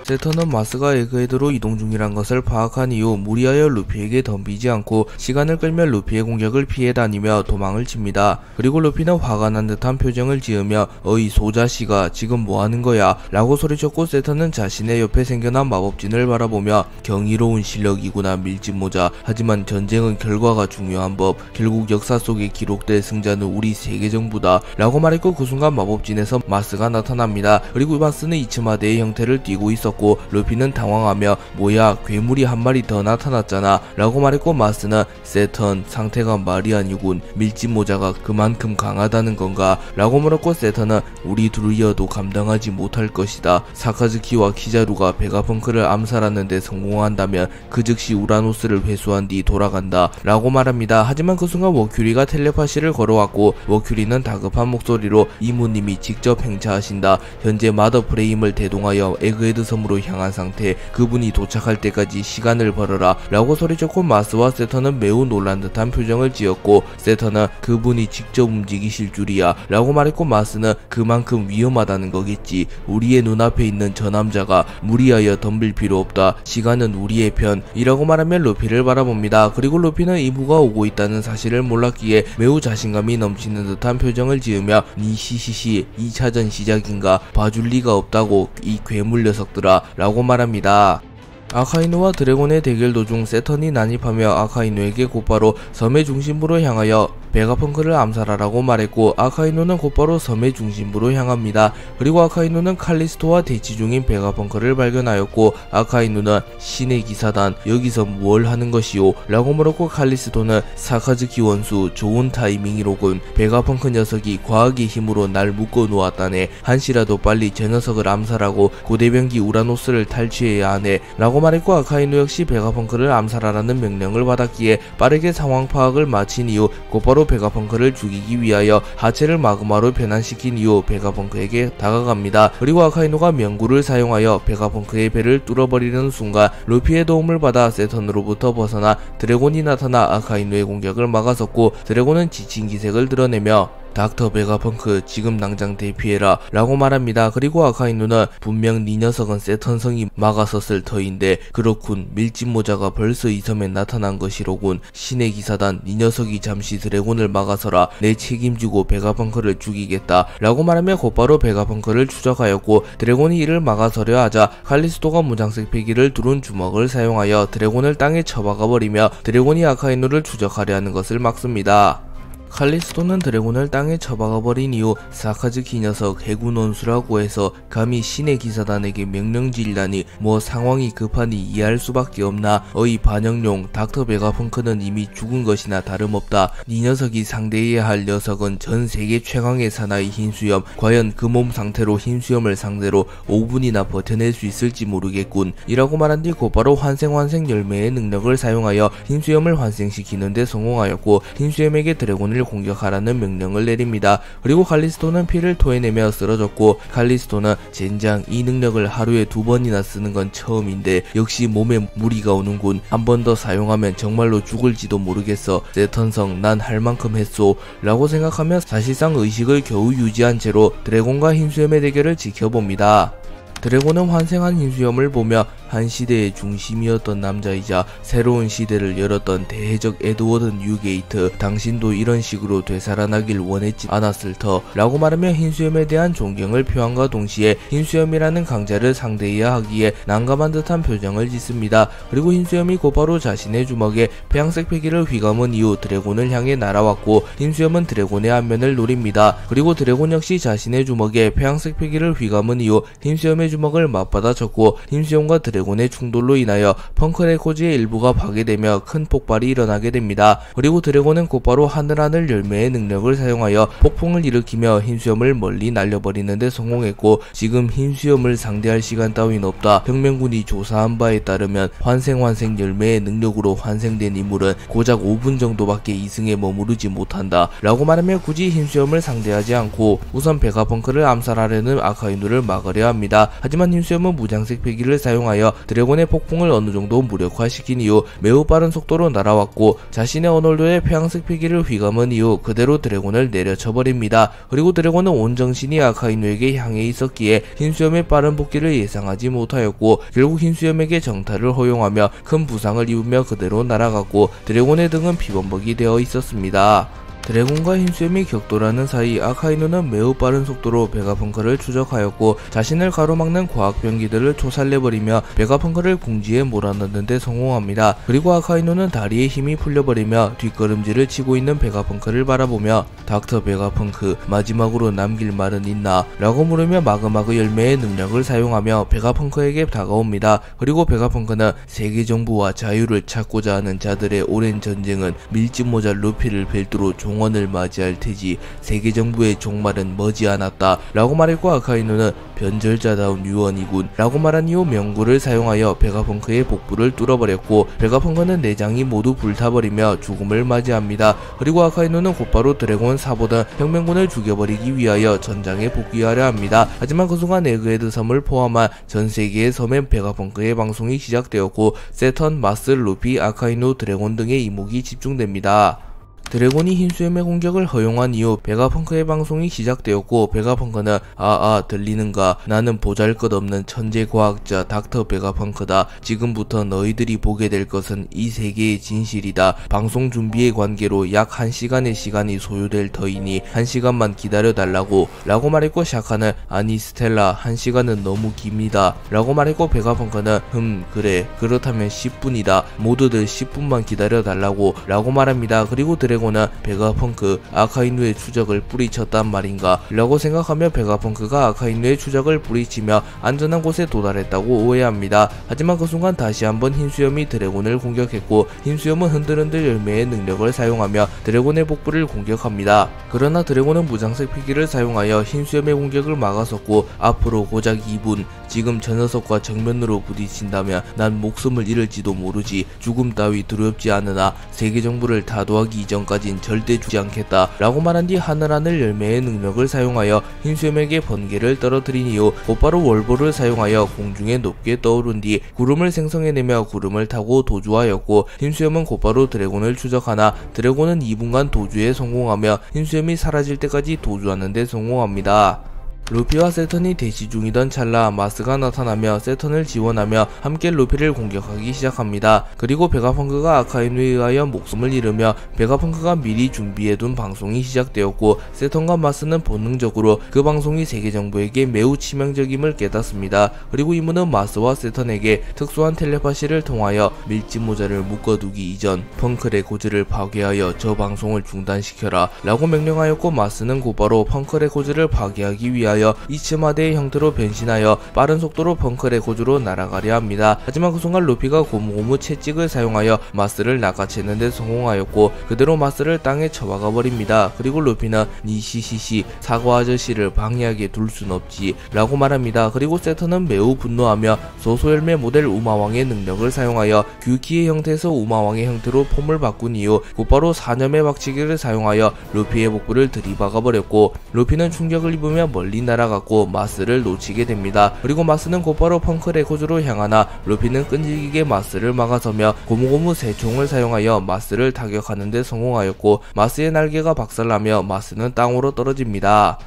세턴은 마스가 에그헤드로 이동 중이란 것을 파악한 이후 무리하여 루피에게 덤비지 않고 시간을 끌며 루피의 공격을 피해 다니며 도망을 칩니다. 그리고 루피는 화가 난 듯한 표정을 지으며 어이 소자씨가 지금 뭐하는 거야 라고 소리쳤고, 세턴은 자신의 옆에 생겨난 마법진을 바라보며 경이로운 실력이구나 밀짚모자. 하지만 전쟁은 결과가 중요한 법. 결국 역사 속에 기록될 승자는 우리 세계정부다 라고 말했고, 그 순간 마법진에서 마스가 나타납니다. 그리고 마스는 이츠마대의 형태를 띠고 있었고, 루피는 당황하며 뭐야 괴물이 한 마리 더 나타났잖아 라고 말했고, 마스는 세턴 상태가 말이 아니군. 밀짚모자가 그만큼 강하다는 건가 라고 물었고, 세턴은 우리 둘이어도 감당하지 못할 것이다. 사카즈키와 키자루가 베가펑크를 암살하는데 성공한다면 그 즉시 우라노스를 회수한 뒤 돌아간다 라고 말합니다. 하지만 그 순간 워큐리가 텔레파시를 걸어왔고, 워큐리는 다급한 목소리로 이모님이 직접 행차하신다. 현재 마더 프레임을 대동하여 에그헤드 섬으로 향한 상태. 그분이 도착할 때까지 시간을 벌어라 라고 소리쳤고, 마스와 세턴은 매우 놀란 듯한 표정을 지었고, 세턴은 그분이 직접 움직이실 줄이야 라고 말했고, 마스는 그만큼 위험하다는 거겠지. 우리의 눈앞에 있는 저 남자가 무리하여 덤빌 필요 없다. 시간은 우리의 편이라고 말하며 루피를 바라봅니다. 그리고 루피는 이브가 오고 있다는 사실을 몰랐기에 매우 자신감이 넘치는 듯한 표정을 지으며 니시시시 2차전 시작인가 봐줄 리가 없다고 이 괴물 녀석들아 라고 말합니다. 아카이누와 드래곤의 대결 도중 세턴이 난입하며 아카이누에게 곧바로 섬의 중심부로 향하여 베가펑크를 암살하라고 말했고, 아카이누는 곧바로 섬의 중심부로 향합니다. 그리고 아카이누는 칼리스토와 대치 중인 베가펑크를 발견하였고, 아카이누는 신의 기사단 여기서 뭘 하는 것이오 라고 물었고, 칼리스토는 사카즈키 원수 좋은 타이밍이로군. 베가펑크 녀석이 과학의 힘으로 날 묶어 놓았다네. 한시라도 빨리 저 녀석을 암살하고 고대병기 우라노스를 탈취해야 하네 라고 말했고, 아카이누 역시 베가펑크를 암살하라는 명령을 받았기에 빠르게 상황 파악을 마친 이후 곧바로 베가펑크를 죽이기 위하여 하체를 마그마로 변환시킨 이후 베가펑크에게 다가갑니다. 그리고 아카이누가 명구를 사용하여 베가펑크의 배를 뚫어버리는 순간 루피의 도움을 받아 세턴으로부터 벗어나 드래곤이 나타나 아카이누의 공격을 막아섰고, 드래곤은 지친 기색을 드러내며 닥터 베가펑크 지금 당장 대피해라 라고 말합니다. 그리고 아카이누는 분명 네 녀석은 세턴성이 막아섰을 터인데 그렇군, 밀짚모자가 벌써 이 섬에 나타난 것이로군. 신의 기사단 네 녀석이 잠시 드래곤을 막아서라. 내 책임지고 베가펑크를 죽이겠다 라고 말하며 곧바로 베가펑크를 추적하였고, 드래곤이 이를 막아서려 하자 칼리스토가 무장색 패기를 두른 주먹을 사용하여 드래곤을 땅에 쳐박아버리며 드래곤이 아카이누를 추적하려 하는 것을 막습니다. 칼리스토는 드래곤을 땅에 쳐박아버린 이후 사카즈키 녀석 해군 원수라고 해서 감히 신의 기사단에게 명령질다니 뭐 상황이 급하니 이해할 수밖에 없나. 어이 반영용 닥터 베가펑크는 이미 죽은 것이나 다름없다. 네 녀석이 상대해야 할 녀석은 전 세계 최강의 사나이 흰수염. 과연 그 몸 상태로 흰수염을 상대로 5분이나 버텨낼 수 있을지 모르겠군 이라고 말한 뒤 곧바로 환생 열매의 능력을 사용하여 흰수염을 환생시키는데 성공하였고, 흰수염에게 드래곤을 공격하라는 명령을 내립니다. 그리고 칼리스토는 피를 토해내며 쓰러졌고, 칼리스토는 젠장 이 능력을 하루에 2번이나 쓰는 건 처음인데 역시 몸에 무리가 오는군. 한 번 더 사용하면 정말로 죽을지도 모르겠어. 세턴성 난 할 만큼 했소 라고 생각하며 사실상 의식을 겨우 유지한 채로 드래곤과 흰수염의 대결을 지켜봅니다. 드래곤은 환생한 흰수염을 보며 한 시대의 중심이었던 남자이자 새로운 시대를 열었던 대해적 에드워드 뉴게이트, 당신도 이런 식으로 되살아나길 원했지 않았을 터 라고 말하며 흰수염에 대한 존경을 표한과 동시에 흰수염이라는 강자를 상대해야 하기에 난감한 듯한 표정을 짓습니다. 그리고 흰수염이 곧바로 자신의 주먹에 폐양색 패기를 휘감은 이후 드래곤을 향해 날아왔고, 흰수염은 드래곤의 안면을 노립니다. 그리고 드래곤 역시 자신의 주먹에 폐양색 패기를 휘감은 이후 흰수염의 주먹을 맞받아쳤고, 흰수염과 드래곤의 충돌로 인하여 펑크레코즈의 일부가 파괴되며 큰 폭발이 일어나게 됩니다. 그리고 드래곤은 곧바로 하늘하늘 열매의 능력을 사용하여 폭풍을 일으키며 흰수염을 멀리 날려버리는데 성공했고, 지금 흰수염을 상대할 시간 따윈 없다. 혁명군이 조사한 바에 따르면 환생 열매의 능력으로 환생된 인물은 고작 5분 정도밖에 이승에 머무르지 못한다 라고 말하며 굳이 흰수염을 상대하지 않고 우선 베가펑크를 암살하려는 아카이누를 막으려 합니다. 하지만 흰수염은 무장색 패기를 사용하여 드래곤의 폭풍을 어느 정도 무력화시킨 이후 매우 빠른 속도로 날아왔고 자신의 오널도의 폐양색 패기를 휘감은 이후 그대로 드래곤을 내려쳐버립니다. 그리고 드래곤은 온 정신이 아카이누에게 향해 있었기에 흰수염의 빠른 복귀를 예상하지 못하였고 결국 흰수염에게 정탈을 허용하며 큰 부상을 입으며 그대로 날아갔고 드래곤의 등은 피범벅이 되어 있었습니다. 드래곤과 흰수염이 격돌하는 사이 아카이누는 매우 빠른 속도로 베가펑크를 추적하였고 자신을 가로막는 과학병기들을 초살내버리며 베가펑크를 궁지에 몰아넣는 데 성공합니다. 그리고 아카이누는 다리에 힘이 풀려버리며 뒷걸음질을 치고 있는 베가펑크를 바라보며 닥터 베가펑크, 마지막으로 남길 말은 있나? 라고 물으며 마그마그 열매의 능력을 사용하며 베가펑크에게 다가옵니다. 그리고 베가펑크는 세계 정부와 자유를 찾고자 하는 자들의 오랜 전쟁은 밀짚모자 루피를 별도로 종언을 맞이할 테지 세계 정부의 종말은 머지않았다 라고 말했고 아카이누는 변절자다운 유언이군 라고 말한 이후 명구를 사용하여 베가펑크의 복부를 뚫어버렸고 베가펑크는 내장이 모두 불타버리며 죽음을 맞이합니다. 그리고 아카이누는 곧바로 드래곤 사보던 혁명군을 죽여버리기 위하여 전장에 복귀하려 합니다. 하지만 그 순간 에그헤드 섬을 포함한 전 세계의 섬에 베가펑크의 방송이 시작되었고 세턴, 마스, 루피, 아카이누, 드래곤 등의 이목이 집중됩니다. 드래곤이 흰수염의 공격을 허용한 이후 베가펑크의 방송이 시작되었고 베가펑크는 들리는가? 나는 보잘것없는 천재과학자 닥터 베가펑크다. 지금부터 너희들이 보게 될 것은 이 세계의 진실이다. 방송 준비의 관계로 약 1시간의 시간이 소요될 터이니 1시간만 기다려달라고 라고 말했고 샤카는 아니 스텔라 1시간은 너무 깁니다 라고 말했고 베가펑크는 그래 그렇다면 10분이다. 모두들 10분만 기다려달라고 라고 말합니다. 그리고 드래곤은 베가펑크, 아카이누의 추적을 뿌리쳤단 말인가 라고 생각하며 베가펑크가 아카이누의 추적을 뿌리치며 안전한 곳에 도달했다고 오해합니다. 하지만 그 순간 다시 한번 흰수염이 드래곤을 공격했고 흰수염은 흔들흔들 열매의 능력을 사용하며 드래곤의 복부를 공격합니다. 그러나 드래곤은 무장색 패기를 사용하여 흰수염의 공격을 막아섰고 앞으로 고작 2분, 지금 저 녀석과 정면으로 부딪힌다면 난 목숨을 잃을지도 모르지. 죽음 따위 두렵지 않으나 세계 정부를 다도하기 이전까진 절대 죽지 않겠다 라고 말한 뒤 하늘하늘 열매의 능력을 사용하여 흰수염에게 번개를 떨어뜨린 이후 곧바로 월보를 사용하여 공중에 높게 떠오른 뒤 구름을 생성해내며 구름을 타고 도주하였고 흰수염은 곧바로 드래곤을 추적하나 드래곤은 2분간 도주에 성공하며 흰수염이 사라질 때까지 도주하는 데 성공합니다. 루피와 세턴이 대치 중이던 찰나 마스가 나타나며 세턴을 지원하며 함께 루피를 공격하기 시작합니다. 그리고 베가펑크가 아카이누에 의하여 목숨을 잃으며 베가펑크가 미리 준비해둔 방송이 시작되었고 세턴과 마스는 본능적으로 그 방송이 세계정부에게 매우 치명적임을 깨닫습니다. 그리고 이문은 마스와 세턴에게 특수한 텔레파시를 통하여 밀짚모자를 묶어두기 이전 펑크 레코즈를 파괴하여 저 방송을 중단시켜라 라고 명령하였고 마스는 곧바로 펑크 레코즈를 파괴하기 위하여 이츠마대의 형태로 변신하여 빠른 속도로 펑크 레코즈로 날아가려 합니다. 하지만 그 순간 루피가 고무고무 채찍을 사용하여 마스를 낚아채는 데 성공하였고 그대로 마스를 땅에 쳐박아 버립니다. 그리고 루피는 니시시시 사과 아저씨를 방해하게 둘 순 없지 라고 말합니다. 그리고 세턴은 매우 분노하며 소소열매 모델 우마왕의 능력을 사용하여 규키의 형태에서 우마왕의 형태로 폼을 바꾼 이후 곧바로 사념의 박치기를 사용하여 루피의 복부를 들이박아 버렸고 루피는 충격을 입으며 멀리 날아갔고 마스를 놓치게 됩니다. 그리고 마스는 곧바로 펑크 레코즈로 향하나 루피는 끈질기게 마스를 막아서며 고무고무 새총을 사용하여 마스를 타격하는 데 성공하였고 마스의 날개가 박살나며 마스는 땅으로 떨어집니다.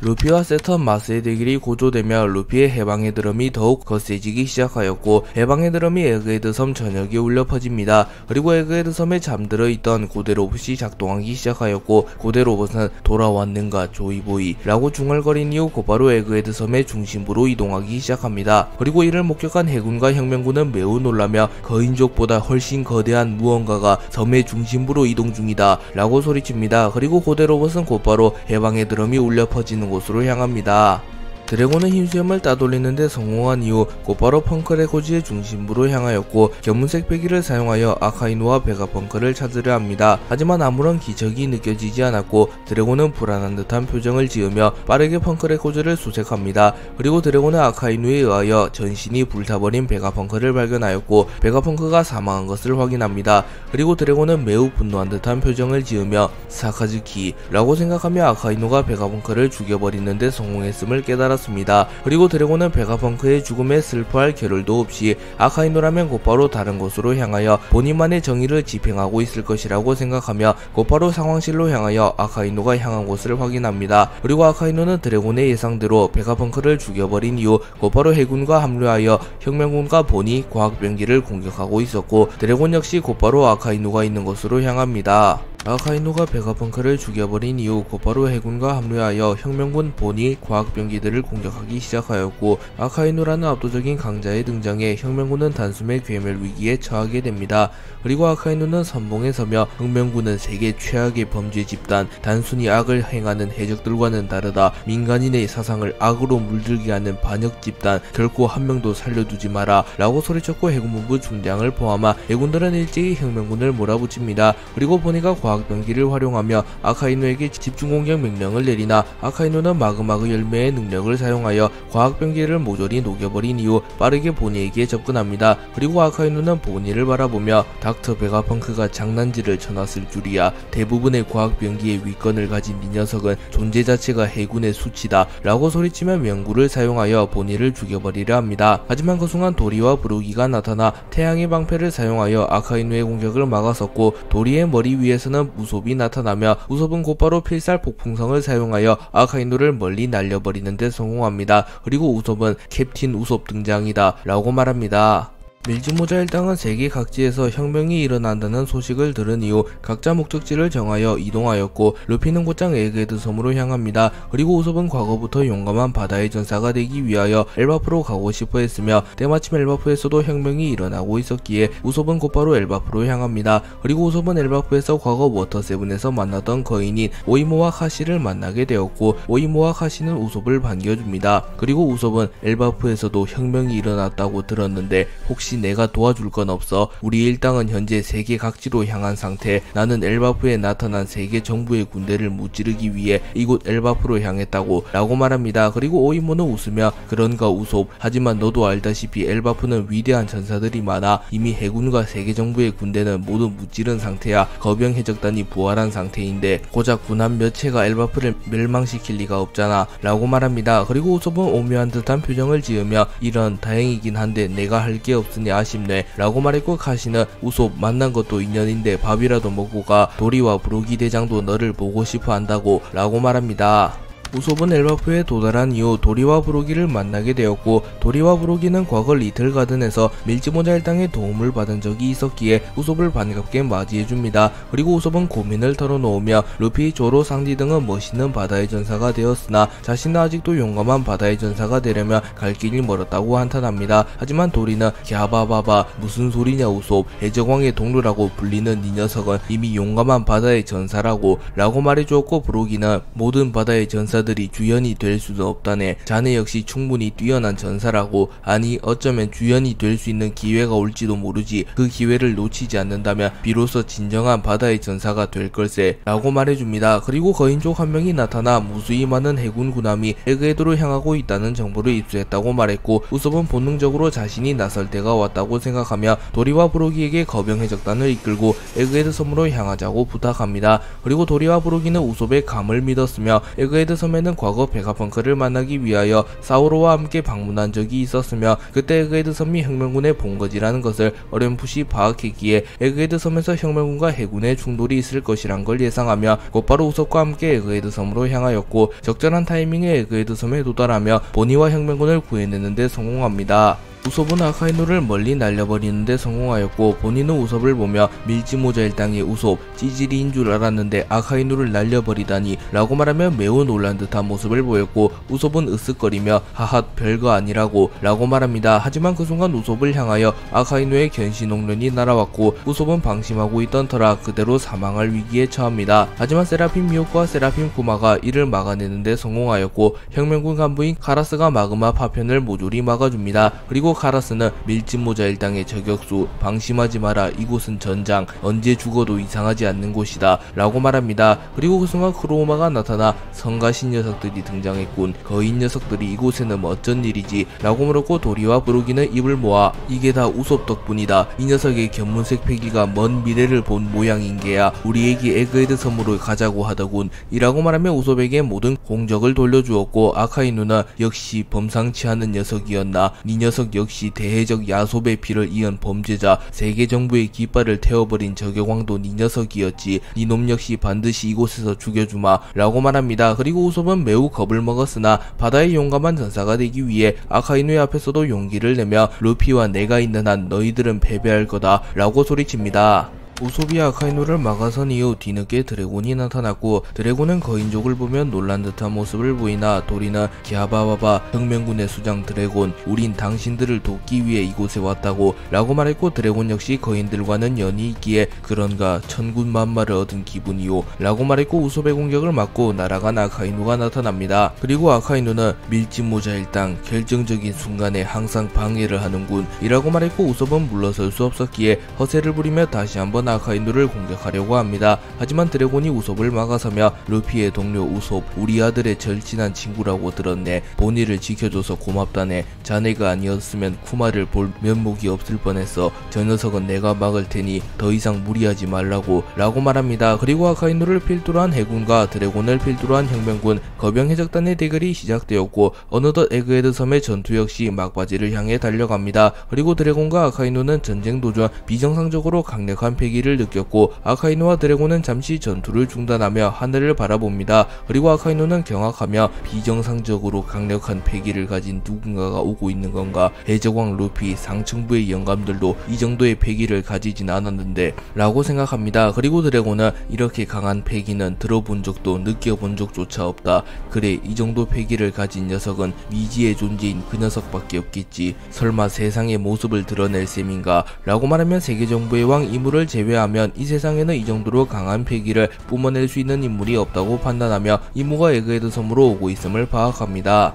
루피와 세턴 마스의 대결이 고조되며 루피의 해방의 드럼이 더욱 거세지기 시작하였고 해방의 드럼이 에그헤드 섬 전역에 울려 퍼집니다. 그리고 에그헤드 섬에 잠들어 있던 고대 로봇이 작동하기 시작하였고 고대 로봇은 돌아왔는가 조이보이 라고 중얼거린 이후 곧바로 에그헤드 섬의 중심부로 이동하기 시작합니다. 그리고 이를 목격한 해군과 혁명군은 매우 놀라며 거인족보다 훨씬 거대한 무언가가 섬의 중심부로 이동 중이다 라고 소리칩니다. 그리고 고대 로봇은 곧바로 해방의 드럼이 울려 퍼지는 곳으로 향합니다. 드래곤은 흰수염을 따돌리는데 성공한 이후 곧바로 펑크 레코즈의 중심부로 향하였고 견문색 패기를 사용하여 아카이누와 베가펑크를 찾으려 합니다. 하지만 아무런 기적이 느껴지지 않았고 드래곤은 불안한 듯한 표정을 지으며 빠르게 펑크 레코즈를 수색합니다. 그리고 드래곤은 아카이누에 의하여 전신이 불타버린 베가펑크를 발견하였고 베가펑크가 사망한 것을 확인합니다. 그리고 드래곤은 매우 분노한 듯한 표정을 지으며 사카즈키 라고 생각하며 아카이누가 베가펑크를 죽여버리는데 성공했음을 깨달았습니다. 않았습니다. 그리고 드래곤은 베가펑크의 죽음에 슬퍼할 겨를도 없이 아카이누라면 곧바로 다른 곳으로 향하여 본인만의 정의를 집행하고 있을 것이라고 생각하며 곧바로 상황실로 향하여 아카이누가 향한 곳을 확인합니다. 그리고 아카이누는 드래곤의 예상대로 베가펑크를 죽여버린 이후 곧바로 해군과 합류하여 혁명군과 보니 과학병기를 공격하고 있었고, 드래곤 역시 곧바로 아카이누가 있는 곳으로 향합니다. 아카이누가 베가펑크를 죽여버린 이후 곧바로 해군과 합류하여 혁명군 보니 과학병기들을 공격하기 시작하였고, 아카이누라는 압도적인 강자의 등장에 혁명군은 단숨에 괴멸 위기에 처하게 됩니다. 그리고 아카이누는 선봉에 서며 혁명군은 세계 최악의 범죄 집단, 단순히 악을 행하는 해적들과는 다르다, 민간인의 사상을 악으로 물들게 하는 반역 집단, 결코 한 명도 살려두지 마라 라고 소리쳤고, 해군본부 중장을 포함한 해군들은 일제히 혁명군을 몰아붙입니다. 그리고 보니가 과학병기를 활용하며 아카이누에게 집중공격 명령을 내리나 아카이누는 마그마그 열매의 능력을 사용하여 과학병기를 모조리 녹여버린 이후 빠르게 보니에게 접근합니다. 그리고 아카이누는 보니를 바라보며 닥터 베가펑크가 장난질을 쳐놨을 줄이야. 대부분의 과학병기의 위권을 가진 이 녀석은 존재 자체가 해군의 수치다 라고 소리치며 명구를 사용하여 보니를 죽여버리려 합니다. 하지만 그 순간 도리와 브루기가 나타나 태양의 방패를 사용하여 아카이누의 공격을 막았었고, 도리의 머리 위에서는 우솝이 나타나며 우솝은 곧바로 필살 폭풍성을 사용하여 아카이누를 멀리 날려버리는 데 성공합니다. 그리고 우솝은 캡틴 우솝 등장이다 라고 말합니다. 밀즈모자 일당은 세계 각지에서 혁명이 일어난다는 소식을 들은 이후 각자 목적지를 정하여 이동하였고, 루피는 곧장 에그헤드 섬으로 향합니다. 그리고 우솝은 과거부터 용감한 바다의 전사가 되기 위하여 엘바프로 가고 싶어 했으며, 때마침 엘바프에서도 혁명이 일어나고 있었기에 우솝은 곧바로 엘바프로 향합니다. 그리고 우솝은 엘바프에서 과거 워터7에서 만났던 거인인 오이모와 카시를 만나게 되었고, 오이모와 카시는 우솝을 반겨줍니다. 그리고 우솝은 엘바프에서도 혁명이 일어났다고 들었는데 혹시 내가 도와줄 건 없어? 우리 일당은 현재 세계 각지로 향한 상태. 나는 엘바프에 나타난 세계 정부의 군대를 무찌르기 위해 이곳 엘바프로 향했다고 라고 말합니다. 그리고 오이모는 웃으며 그런가 우솝, 하지만 너도 알다시피 엘바프는 위대한 전사들이 많아. 이미 해군과 세계 정부의 군대는 모두 무찌른 상태야. 거병 해적단이 부활한 상태인데 고작 군함 몇 채가 엘바프를 멸망시킬 리가 없잖아 라고 말합니다. 그리고 우솝은 오묘한 듯한 표정을 지으며 이런 다행이긴 한데 내가 할 게 없으니 아쉽네 라고 말했고, 카시는 우솝 만난 것도 인연인데 밥이라도 먹고 가. 도리와 브루기 대장도 너를 보고 싶어 한다고 라고 말합니다. 우솝은 엘바프에 도달한 이후 도리와 브루기를 만나게 되었고, 도리와 브루기는 과거 리틀 가든에서 밀즈모자 일당의 도움을 받은 적이 있었기에 우솝을 반갑게 맞이해줍니다. 그리고 우솝은 고민을 털어놓으며 루피, 조로, 상디 등은 멋있는 바다의 전사가 되었으나 자신은 아직도 용감한 바다의 전사가 되려면 갈 길이 멀었다고 한탄합니다. 하지만 도리는 갸바바바 무슨 소리냐 우솝, 해적왕의 동료라고 불리는 이 녀석은 이미 용감한 바다의 전사라고 라고 말해주었고, 브루기는 모든 바다의 전사들이 주연이 될 수는 없다네. 자네 역시 충분히 뛰어난 전사라고. 아니 어쩌면 주연이 될 수 있는 기회가 올지도 모르지. 그 기회를 놓치지 않는다면 비로소 진정한 바다의 전사가 될 걸세 라고 말해줍니다. 그리고 거인족 한 명이 나타나 무수히 많은 해군 군함이 에그헤드로 향하고 있다는 정보를 입수했다고 말했고, 우솝은 본능적으로 자신이 나설 때가 왔다고 생각하며 도리와 브루기에게 거병 해적단을 이끌고 에그헤드 섬으로 향하자고 부탁합니다. 그리고 도리와 브루기는 우솝의 감을 믿었으며 에그헤드 섬에는 과거 베가펑크를 만나기 위하여 사우로와 함께 방문한 적이 있었으며, 그때 에그헤드 섬이 혁명군의 본거지라는 것을 어렴풋이 파악했기에 에그헤드 섬에서 혁명군과 해군의 충돌이 있을 것이란 걸 예상하며 곧바로 우솝과 함께 에그헤드 섬으로 향하였고, 적절한 타이밍에 에그헤드 섬에 도달하며 보니와 혁명군을 구해내는 데 성공합니다. 우솝은 아카이누를 멀리 날려버리는데 성공하였고, 본인은 우솝을 보며 밀즈모자 일당의 우솝, 찌질이인 줄 알았는데 아카이누를 날려버리다니 라고 말하며 매우 놀란 듯한 모습을 보였고, 우솝은 으쓱거리며 하하 별거 아니라고 라고 말합니다. 하지만 그 순간 우솝을 향하여 아카이누의 견시농련이 날아왔고, 우솝은 방심하고 있던 터라 그대로 사망할 위기에 처합니다. 하지만 세라핌 미호코와 세라핌 쿠마가 이를 막아내는데 성공하였고, 혁명군 간부인 카라스가 마그마 파편을 모조리 막아줍니다. 그리고 카라스는 밀짚모자 일당의 저격수, 방심하지 마라, 이곳은 전장, 언제 죽어도 이상하지 않는 곳이다 라고 말합니다. 그리고 그 순간 크로우마가 나타나 성가신 녀석들이 등장했군. 거인 녀석들이 이곳에는 어쩐 일이지 라고 물었고, 도리와 브로기는 입을 모아 이게 다 우솝 덕분이다. 이 녀석의 견문색 패기가 먼 미래를 본 모양인 게야. 우리에게 에그헤드 섬으로 가자고 하더군 이라고 말하며 우솝에게 모든 공적을 돌려주었고, 아카이누는 역시 범상치 않은 녀석이었나. 이 녀석 역시 대해적 야솝의 피를 이은 범죄자, 세계 정부의 깃발을 태워버린 저격왕도 네 녀석이었지. 이놈 역시 반드시 이곳에서 죽여주마 라고 말합니다. 그리고 우솝은 매우 겁을 먹었으나 바다의 용감한 전사가 되기 위해 아카이누의 앞에서도 용기를 내며 루피와 내가 있는 한 너희들은 패배할 거다 라고 소리칩니다. 우솝이 아카이누를 막아선 이후 뒤늦게 드래곤이 나타났고, 드래곤은 거인족을 보면 놀란 듯한 모습을 보이나 도리는 기아바바바 혁명군의 수장 드래곤, 우린 당신들을 돕기 위해 이곳에 왔다고 라고 말했고, 드래곤 역시 거인들과는 연이 있기에 그런가 천군만마를 얻은 기분이요 라고 말했고, 우솝의 공격을 막고 날아간 아카이누가 나타납니다. 그리고 아카이누는 밀짚모자 일당 결정적인 순간에 항상 방해를 하는군 이라고 말했고, 우솝은 물러설 수 없었기에 허세를 부리며 다시 한번 아카이누를 공격하려고 합니다. 하지만 드래곤이 우솝을 막아서며 루피의 동료 우솝, 우리 아들의 절친한 친구라고 들었네. 본의를 지켜줘서 고맙다네. 자네가 아니었으면 쿠마를 볼 면목이 없을 뻔했어. 저 녀석은 내가 막을 테니 더 이상 무리하지 말라고 라고 말합니다. 그리고 아카이누를 필두로 한 해군과 드래곤을 필두로 한 혁명군, 거병 해적단의 대결이 시작되었고, 어느덧 에그헤드 섬의 전투 역시 막바지를 향해 달려갑니다. 그리고 드래곤과 아카이누는 전쟁 도중 비정상적으로 강력한 패기를 느꼈고, 아카이누와 드래곤은 잠시 전투를 중단하며 하늘을 바라봅니다. 그리고 아카이누는 경악하며 비정상적으로 강력한 패기를 가진 누군가가 오고 있는 건가? 해적왕 루피, 상층부의 영감들도 이 정도의 패기를 가지진 않았는데 라고 생각합니다. 그리고 드래곤은 이렇게 강한 패기는 들어본 적도 느껴본 적조차 없다. 그래, 이 정도 패기를 가진 녀석은 미지의 존재인 그 녀석밖에 없겠지. 설마 세상의 모습을 드러낼 셈인가? 라고 말하면 세계정부의 왕 이무를 제외하면 이 세상에는 이 정도로 강한 패기를 뿜어낼 수 있는 인물이 없다고 판단하며 이무가 에그헤드 섬으로 오고 있음을 파악합니다.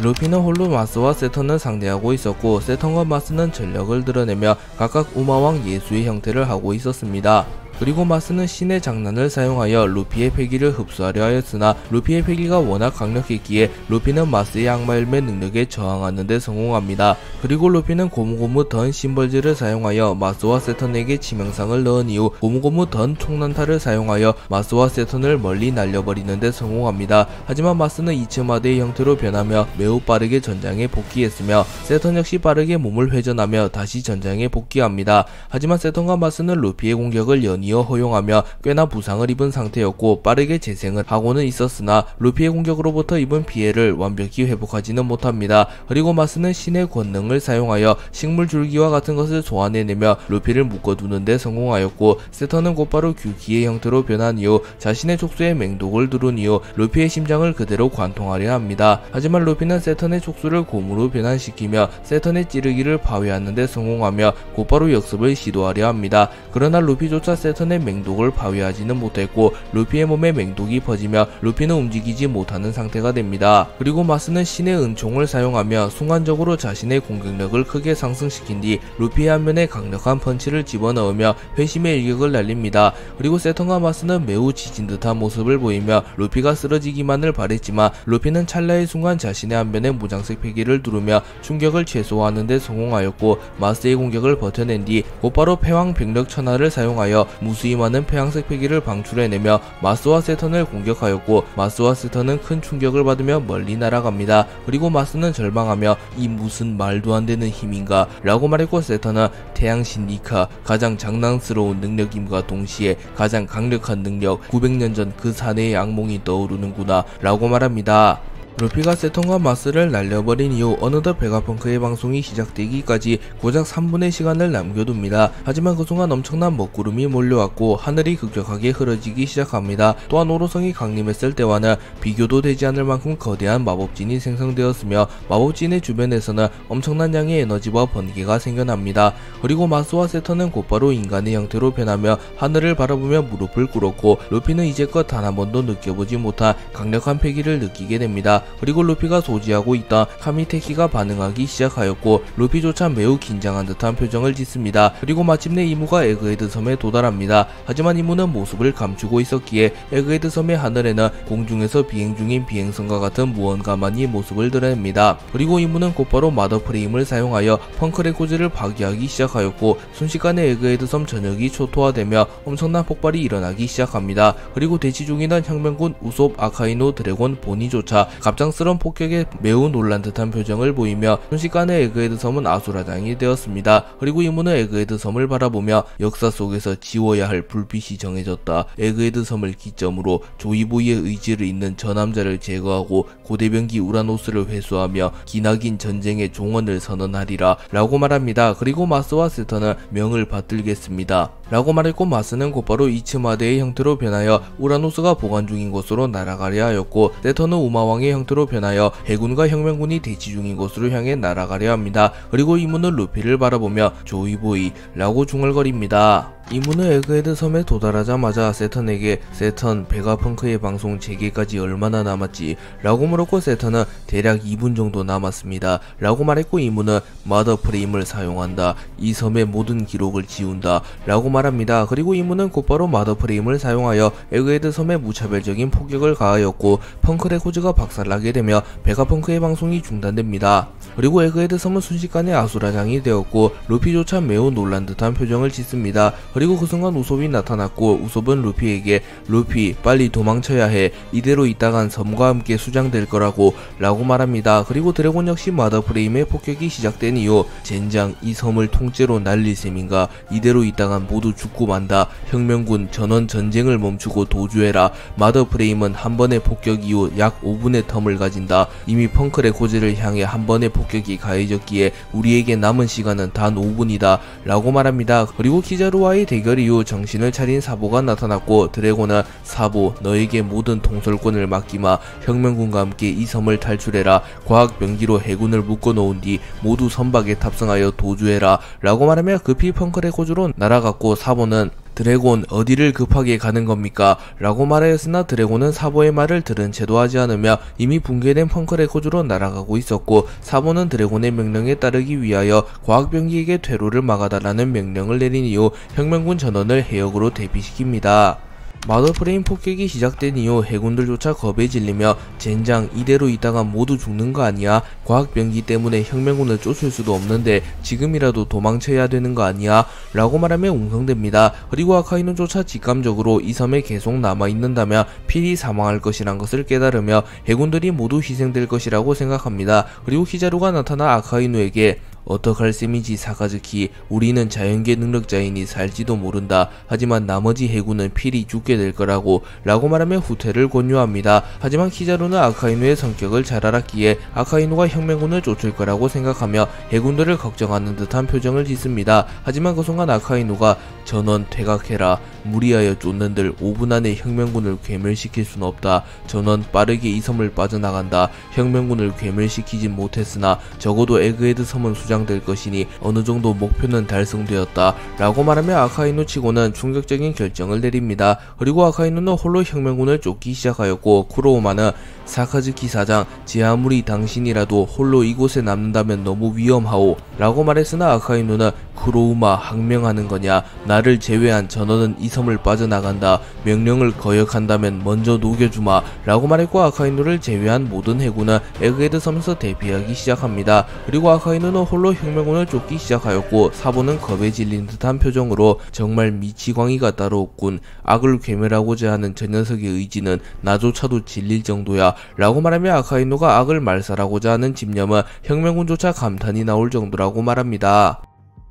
루피는 홀로 마스와 세턴을 상대하고 있었고, 세턴과 마스는 전력을 드러내며 각각 우마왕 예수의 형태를 하고 있었습니다. 그리고 마스는 신의 장난을 사용하여 루피의 패기를 흡수하려 하였으나 루피의 패기가 워낙 강력했기에 루피는 마스의 악마열매 능력에 저항하는 데 성공합니다. 그리고 루피는 고무고무 던 심벌즈를 사용하여 마스와 세턴에게 치명상을 넣은 이후 고무고무 던 총난타를 사용하여 마스와 세턴을 멀리 날려버리는 데 성공합니다. 하지만 마스는 이츠마대의 형태로 변하며 매우 빠르게 전장에 복귀했으며, 세턴 역시 빠르게 몸을 회전하며 다시 전장에 복귀합니다. 하지만 세턴과 마스는 루피의 공격을 연이어 허용하며 꽤나 부상을 입은 상태였고, 빠르게 재생을 하고는 있었으나 루피의 공격으로부터 입은 피해를 완벽히 회복하지는 못합니다. 그리고 마스는 신의 권능을 사용하여 식물 줄기와 같은 것을 소환해내며 루피를 묶어두는 데 성공하였고, 세턴은 곧바로 규기의 형태로 변한 이후 자신의 촉수에 맹독을 두른 이후 루피의 심장을 그대로 관통하려 합니다. 하지만 루피는 세턴의 촉수를 곰으로 변환시키며 세턴의 찌르기를 파괴하는 데 성공하며 곧바로 역습을 시도하려 합니다. 그러나 루피조차 세턴의 맹독을 파괴하지는 못했고, 루피의 몸에 맹독이 퍼지며 루피는 움직이지 못하는 상태가 됩니다. 그리고 마스는 신의 은총을 사용하며 순간적으로 자신의 공격력을 크게 상승시킨 뒤 루피의 안면에 강력한 펀치를 집어넣으며 회심의 일격을 날립니다. 그리고 세턴과 마스는 매우 지친 듯한 모습을 보이며 루피가 쓰러지기만을 바랬지만, 루피는 찰나의 순간 자신의 안면에 무장색 패기를 두르며 충격을 최소화하는 데 성공하였고, 마스의 공격을 버텨낸 뒤 곧바로 패왕 병력 천하를 사용하여 무수히 많은 폐왕색 패기를 방출해내며 마스와 세턴을 공격하였고, 마스와 세턴은 큰 충격을 받으며 멀리 날아갑니다. 그리고 마스는 절망하며 이 무슨 말도 안 되는 힘인가 라고 말했고, 세턴은 태양신 니카, 가장 장난스러운 능력임과 동시에 가장 강력한 능력, 900년 전 그 사내의 악몽이 떠오르는구나 라고 말합니다. 루피가 세턴과 마스를 날려버린 이후 어느덧 베가펑크의 방송이 시작되기까지 고작 3분의 시간을 남겨둡니다. 하지만 그 순간 엄청난 먹구름이 몰려왔고 하늘이 급격하게 흐려지기 시작합니다. 또한 오로성이 강림했을 때와는 비교도 되지 않을 만큼 거대한 마법진이 생성되었으며, 마법진의 주변에서는 엄청난 양의 에너지와 번개가 생겨납니다. 그리고 마스와 세턴은 곧바로 인간의 형태로 변하며 하늘을 바라보며 무릎을 꿇었고, 루피는 이제껏 단 한 번도 느껴보지 못한 강력한 패기를 느끼게 됩니다. 그리고 루피가 소지하고 있던 카미테키가 반응하기 시작하였고 루피조차 매우 긴장한 듯한 표정을 짓습니다. 그리고 마침내 이무가 에그헤드 섬에 도달합니다. 하지만 이무는 모습을 감추고 있었기에 에그헤드 섬의 하늘에는 공중에서 비행 중인 비행선과 같은 무언가만이 모습을 드러냅니다. 그리고 이무는 곧바로 마더 프레임을 사용하여 펑크레코즈를 파괴하기 시작하였고 순식간에 에그헤드 섬 전역이 초토화되며 엄청난 폭발이 일어나기 시작합니다. 그리고 대치 중이던 혁명군 우솝, 아카이노, 드래곤, 보니조차 갑작스런 폭격에 매우 놀란 듯한 표정을 보이며 순식간에 에그헤드 섬은 아수라장이 되었습니다. 그리고 이무는 에그헤드 섬을 바라보며 역사 속에서 지워야 할 불빛이 정해졌다. 에그헤드 섬을 기점으로 조이보이의 의지를 잇는 저 남자를 제거하고 고대병기 우라노스를 회수하며 기나긴 전쟁의 종언을 선언하리라 라고 말합니다. 그리고 마스와 세턴은 명을 받들겠습니다 라고 말했고 마스는 곧바로 이츠마데의 형태로 변하여 우라노스가 보관 중인 곳으로 날아가려 하였고 세턴은 우마왕의 형태로 변하여 해군과 혁명군이 대치 중인 곳으로 향해 날아가려 합니다. 그리고 이무는 루피를 바라보며 조이보이 라고 중얼거립니다. 이무는 에그헤드 섬에 도달하자마자 세턴에게 세턴 베가펑크의 방송 재개까지 얼마나 남았지? 라고 물었고 세턴은 대략 2분 정도 남았습니다 라고 말했고 이무는 마더 프레임을 사용한다. 이 섬의 모든 기록을 지운다 라고 말합니다. 그리고 이무는 곧바로 마더 프레임을 사용하여 에그헤드 섬에 무차별적인 폭격을 가하였고 펑크레코즈가 박살나게 되며 베가펑크의 방송이 중단됩니다. 그리고 에그헤드 섬은 순식간에 아수라장이 되었고 루피조차 매우 놀란 듯한 표정을 짓습니다. 그리고 그 순간 우솝이 나타났고 우솝은 루피에게 루피 빨리 도망쳐야 해. 이대로 있다간 섬과 함께 수장될 거라고 라고 말합니다. 그리고 드래곤 역시 마더 프레임의 폭격이 시작된 이후 젠장 이 섬을 통째로 날릴 셈인가. 이대로 있다간 모두 죽고 만다. 혁명군 전원 전쟁을 멈추고 도주해라. 마더 프레임은 한 번의 폭격 이후 약 5분의 텀을 가진다. 이미 펑크레코즈를 향해 한 번의 폭격이 가해졌기에 우리에게 남은 시간은 단 5분이다 라고 말합니다. 그리고 키자루와의 대결 이후 정신을 차린 사보가 나타났고 드래곤은 사보 너에게 모든 통솔권을 맡기마. 혁명군과 함께 이 섬을 탈출해라. 과학병기로 해군을 묶어놓은 뒤 모두 선박에 탑승하여 도주해라 라고 말하며 급히 펑크레코즈로 날아갔고 사보는 드래곤 어디를 급하게 가는 겁니까? 라고 말하였으나 드래곤은 사보의 말을 들은 채도 하지 않으며 이미 붕괴된 펑크레코즈로 날아가고 있었고 사보는 드래곤의 명령에 따르기 위하여 과학병기에게 퇴로를 막아달라는 명령을 내린 이후 혁명군 전원을 해역으로 대피시킵니다. 마더 프레임 폭격이 시작된 이후 해군들조차 겁에 질리며 젠장 이대로 있다가 모두 죽는 거 아니야? 과학병기 때문에 혁명군을 쫓을 수도 없는데 지금이라도 도망쳐야 되는 거 아니야? 라고 말하며 웅성댑니다. 그리고 아카이누조차 직감적으로 이 섬에 계속 남아있는다면 필히 사망할 것이란 것을 깨달으며 해군들이 모두 희생될 것이라고 생각합니다. 그리고 키자루가 나타나 아카이누에게 어떡할 셈이지 사카즈키. 우리는 자연계 능력자이니 살지도 모른다. 하지만 나머지 해군은 필히 죽게 될 거라고 라고 말하며 후퇴를 권유합니다. 하지만 키자루는 아카이누의 성격을 잘 알았기에 아카이누가 혁명군을 쫓을 거라고 생각하며 해군들을 걱정하는 듯한 표정을 짓습니다. 하지만 그 순간 아카이누가 전원 퇴각해라. 무리하여 쫓는들 5분 안에 혁명군을 괴멸시킬 순 없다. 전원 빠르게 이 섬을 빠져나간다. 혁명군을 괴멸시키진 못했으나 적어도 에그헤드 섬은 수장될 것이니 어느 정도 목표는 달성되었다 라고 말하며 아카이누 치고는 충격적인 결정을 내립니다. 그리고 아카이누는 홀로 혁명군을 쫓기 시작하였고 쿠로우마는 사카즈키 사장 제 아무리 당신이라도 홀로 이곳에 남는다면 너무 위험하오 라고 말했으나 아카이누는 쿠로우마 항명하는 거냐. 나를 제외한 전원은 이 섬을 빠져나간다. 명령을 거역한다면 먼저 녹여주마 라고 말했고 아카이누를 제외한 모든 해군은 에그헤드 섬에서 대피하기 시작합니다. 그리고 아카이누는 홀로 혁명군을 쫓기 시작하였고 사보는 겁에 질린 듯한 표정으로 정말 미치광이가 따로 없군. 악을 괴멸하고자 하는 저 녀석의 의지는 나조차도 질릴 정도야 라고 말하며 아카이누가 악을 말살하고자 하는 집념은 혁명군조차 감탄이 나올 정도라고 말합니다.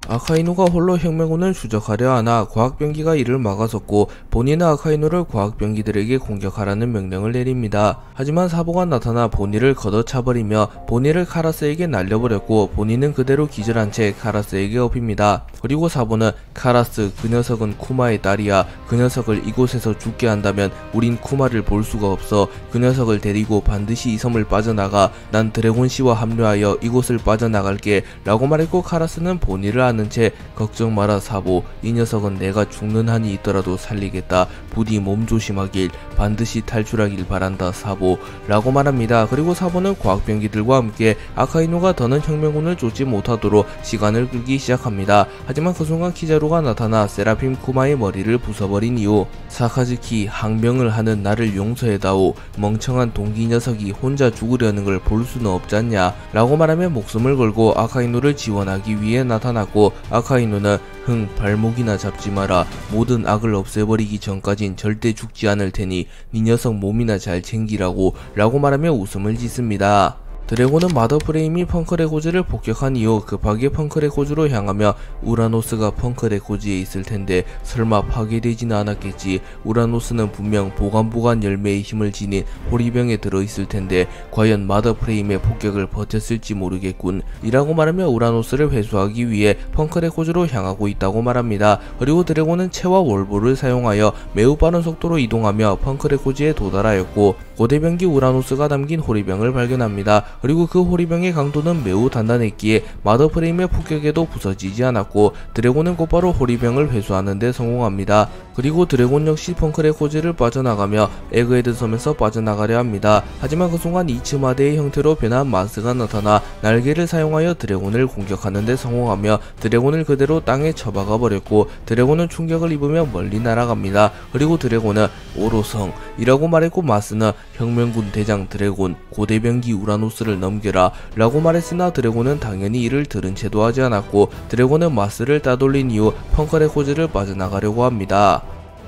아카이누가 홀로 혁명군을 추적하려 하나 과학병기가 이를 막아섰고 본인은 아카이누를 과학병기들에게 공격하라는 명령을 내립니다. 하지만 사보가 나타나 본인을 걷어차버리며 본인을 카라스에게 날려버렸고 본인은 그대로 기절한 채 카라스에게 업힙니다. 그리고 사보는 카라스 그 녀석은 쿠마의 딸이야. 그 녀석을 이곳에서 죽게 한다면 우린 쿠마를 볼 수가 없어. 그 녀석을 데리고 반드시 이 섬을 빠져나가. 난 드래곤씨와 합류하여 이곳을 빠져나갈게 라고 말했고 카라스는 본인을 않은 채 걱정 마라 사보, 이 녀석은 내가 죽는 한이 있더라도 살리겠다. 부디 몸 조심하길, 반드시 탈출하길 바란다 사보 라고 말합니다. 그리고 사보는 과학병기들과 함께 아카이누가 더는 혁명군을 쫓지 못하도록 시간을 끌기 시작합니다. 하지만 그 순간 키자루가 나타나 세라핌 쿠마의 머리를 부숴버린 이후 사카즈키, 항병을 하는 나를 용서해다오. 멍청한 동기 녀석이 혼자 죽으려는 걸 볼 수는 없잖냐 라고 말하며 목숨을 걸고 아카이누를 지원하기 위해 나타났고, 아카이누는 발목이나 잡지 마라. 모든 악을 없애버리기 전까진 절대 죽지 않을 테니 네 녀석 몸이나 잘 챙기라고 라고 말하며 웃음을 짓습니다. 드래곤은 마더프레임이 펑크레고즈를 폭격한 이후 급하게 펑크레고즈로 향하며 우라노스가 펑크레고즈에 있을 텐데 설마 파괴되지는 않았겠지. 우라노스는 분명 보관보관 열매의 힘을 지닌 호리병에 들어있을 텐데 과연 마더프레임의 폭격을 버텼을지 모르겠군 이라고 말하며 우라노스를 회수하기 위해 펑크레고즈로 향하고 있다고 말합니다. 그리고 드래곤은 채와 월보를 사용하여 매우 빠른 속도로 이동하며 펑크레고즈에 도달하였고, 고대병기 우라노스가 담긴 호리병을 발견합니다. 그리고 그 호리병의 강도는 매우 단단했기에 마더프레임의 폭격에도 부서지지 않았고, 드래곤은 곧바로 호리병을 회수하는 데 성공합니다. 그리고 드래곤 역시 펑크레고즈를 빠져나가며 에그헤드 섬에서 빠져나가려 합니다. 하지만 그 순간 이츠마데의 형태로 변한 마스가 나타나 날개를 사용하여 드래곤을 공격하는 데 성공하며 드래곤을 그대로 땅에 처박아 버렸고, 드래곤은 충격을 입으며 멀리 날아갑니다. 그리고 드래곤은 오로성 이라고 말했고, 마스는 혁명군 대장 드래곤, 고대병기 우라노스를 넘겨라 라고 말했으나 드래곤은 당연히 이를 들은 채도 하지 않았고, 드래곤은 마스를 따돌린 이후 펑크레고즈를 빠져나가려고 합니다.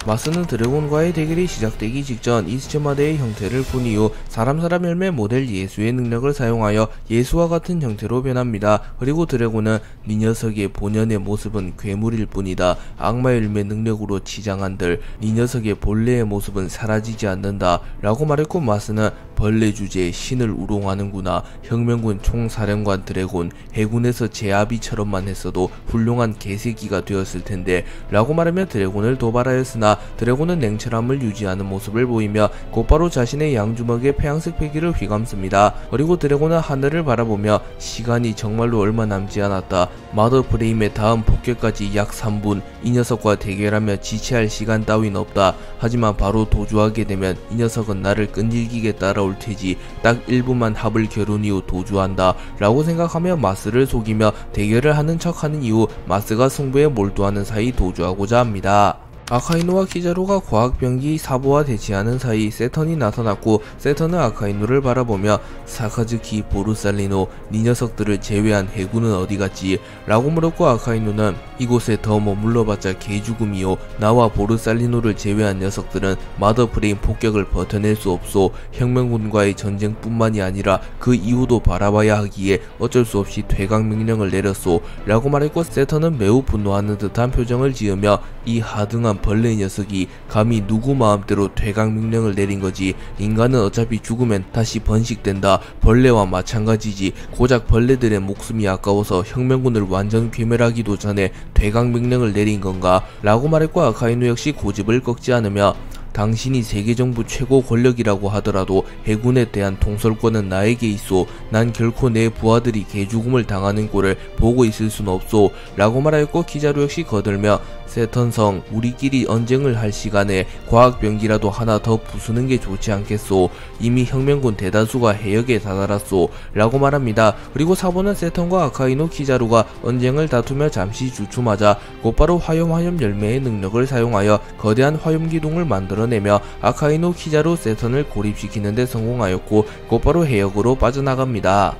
마스는 드래곤과의 대결이 시작되기 직전 이츠마데의 형태를 본 이후 사람 열매 모델 예수의 능력을 사용하여 예수와 같은 형태로 변합니다. 그리고 드래곤은 네 녀석의 본연의 모습은 괴물일 뿐이다. 악마 열매 능력으로 치장한들 네 녀석의 본래의 모습은 사라지지 않는다 라고 말했고, 마스는 벌레 주제에 신을 우롱하는구나. 혁명군 총사령관 드래곤, 해군에서 제아비처럼만 했어도 훌륭한 개새끼가 되었을 텐데 라고 말하며 드래곤을 도발하였으나 드래곤은 냉철함을 유지하는 모습을 보이며 곧바로 자신의 양주먹에 폐양색 패기를 휘감습니다. 그리고 드래곤은 하늘을 바라보며 시간이 정말로 얼마 남지 않았다. 마더프레임의 다음 폭격까지 약 3분, 이 녀석과 대결하며 지체할 시간 따윈 없다. 하지만 바로 도주하게 되면 이 녀석은 나를 끈질기게 따라올 테지. 딱 1분만 합을 겨룬 이후 도주한다 라고 생각하며 마스를 속이며 대결을 하는 척하는 이후 마스가 승부에 몰두하는 사이 도주하고자 합니다. 아카이누와 키자루가 과학병기 사보와 대치하는 사이 세턴이 나타났고, 세턴은 아카이누를 바라보며 사카즈키, 보르살리노, 네 녀석들을 제외한 해군은 어디갔지? 라고 물었고, 아카이누는 이곳에 더 머물러봤자 개죽음이요. 나와 보르살리노를 제외한 녀석들은 마더프레임 폭격을 버텨낼 수 없소. 혁명군과의 전쟁뿐만이 아니라 그 이후도 바라봐야 하기에 어쩔 수 없이 퇴각 명령을 내렸소 라고 말했고, 세턴은 매우 분노하는 듯한 표정을 지으며 이 하등한 벌레 녀석이 감히 누구 마음대로 퇴각 명령을 내린 거지. 인간은 어차피 죽으면 다시 번식된다. 벌레와 마찬가지지. 고작 벌레들의 목숨이 아까워서 혁명군을 완전 괴멸하기도 전에 퇴각 명령을 내린 건가? 라고 말했고, 아카이누 역시 고집을 꺾지 않으며 당신이 세계정부 최고 권력이라고 하더라도 해군에 대한 통솔권은 나에게 있소. 난 결코 내 부하들이 개죽음을 당하는 꼴을 보고 있을 순 없소 라고 말하였고, 키자루 역시 거들며 세턴성, 우리끼리 언쟁을 할 시간에 과학병기라도 하나 더 부수는 게 좋지 않겠소. 이미 혁명군 대다수가 해역에 다다랐소 라고 말합니다. 그리고 사보는 세턴과 아카이누, 키자루가 언쟁을 다투며 잠시 주춤하자 곧바로 화염 열매의 능력을 사용하여 거대한 화염기둥을 만들어내며 아카이누, 키자루, 세턴을 고립시키는 데 성공하였고 곧바로 해역으로 빠져나갑니다.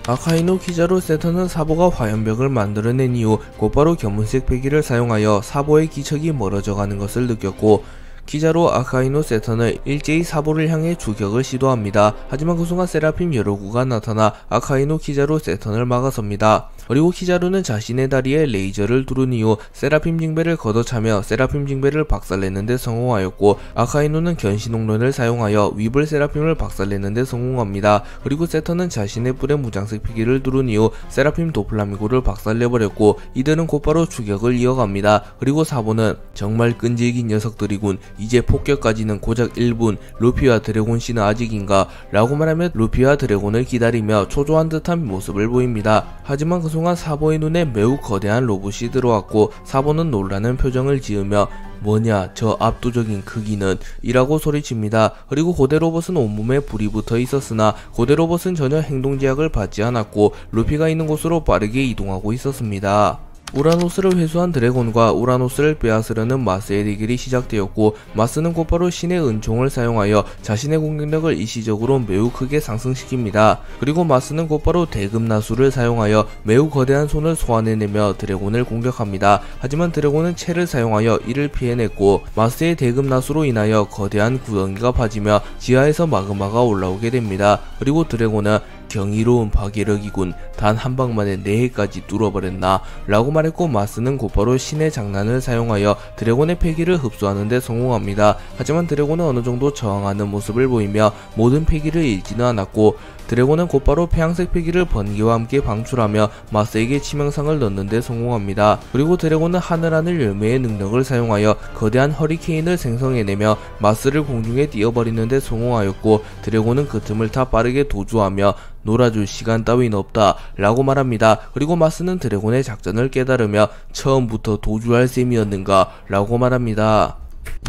아카이누, 키자루, 세턴은 사보가 화염벽을 만들어낸 이후 곧바로 견문색 패기를 사용하여 사보의 기척이 멀어져 가는 것을 느꼈고, 키자루, 아카이누, 세턴은 일제히 사보를 향해 추격을 시도합니다. 하지만 그 순간 세라핌 여러구가 나타나 아카이누, 키자루, 세턴을 막아섭니다. 그리고 키자루는 자신의 다리에 레이저를 두른 이후 세라핌 징배를 걷어차며 세라핌 징배를 박살내는데 성공하였고, 아카이누는 견신홍련을 사용하여 위블 세라핌을 박살내는데 성공합니다. 그리고 세턴은 자신의 뿔에 무장색 피기를 두른 이후 세라핌 도플라미고를 박살내버렸고, 이들은 곧바로 추격을 이어갑니다. 그리고 사보는 정말 끈질긴 녀석들이군. 이제 폭격까지는 고작 1분. 루피와 드래곤씨는 아직인가? 라고 말하며 루피와 드래곤을 기다리며 초조한 듯한 모습을 보입니다. 하지만 그 순간 사보의 눈에 매우 거대한 로봇이 들어왔고 사보는 놀라는 표정을 지으며 뭐냐 저 압도적인 크기는 이라고 소리칩니다. 그리고 고대 로봇은 온몸에 불이 붙어 있었으나 고대 로봇은 전혀 행동 제약을 받지 않았고 루피가 있는 곳으로 빠르게 이동하고 있었습니다. 우라노스를 회수한 드래곤과 우라노스를 빼앗으려는 마스의 대결이 시작되었고 마스는 곧바로 신의 은총을 사용하여 자신의 공격력을 일시적으로 매우 크게 상승시킵니다. 그리고 마스는 곧바로 대금나수를 사용하여 매우 거대한 손을 소환해내며 드래곤을 공격합니다. 하지만 드래곤은 채를 사용하여 이를 피해냈고 마스의 대금나수로 인하여 거대한 구덩이가 파지며 지하에서 마그마가 올라오게 됩니다. 그리고 드래곤은 경이로운 파괴력이군. 단 한 방만에 내 해까지 뚫어버렸나 라고 말했고 마스는 곧바로 신의 장난을 사용하여 드래곤의 패기를 흡수하는 데 성공합니다. 하지만 드래곤은 어느정도 저항하는 모습을 보이며 모든 패기를 잃지는 않았고 드래곤은 곧바로 폐양색 패기를 번개와 함께 방출하며 마스에게 치명상을 넣는 데 성공합니다. 그리고 드래곤은 하늘하늘 열매의 능력을 사용하여 거대한 허리케인을 생성해내며 마스를 공중에 띄어버리는 데 성공하였고 드래곤은 그 틈을 타 빠르게 도주하며 놀아줄 시간 따윈 없다 라고 말합니다. 그리고 마스는 드래곤의 작전을 깨달으며 처음부터 도주할 셈이었는가 라고 말합니다.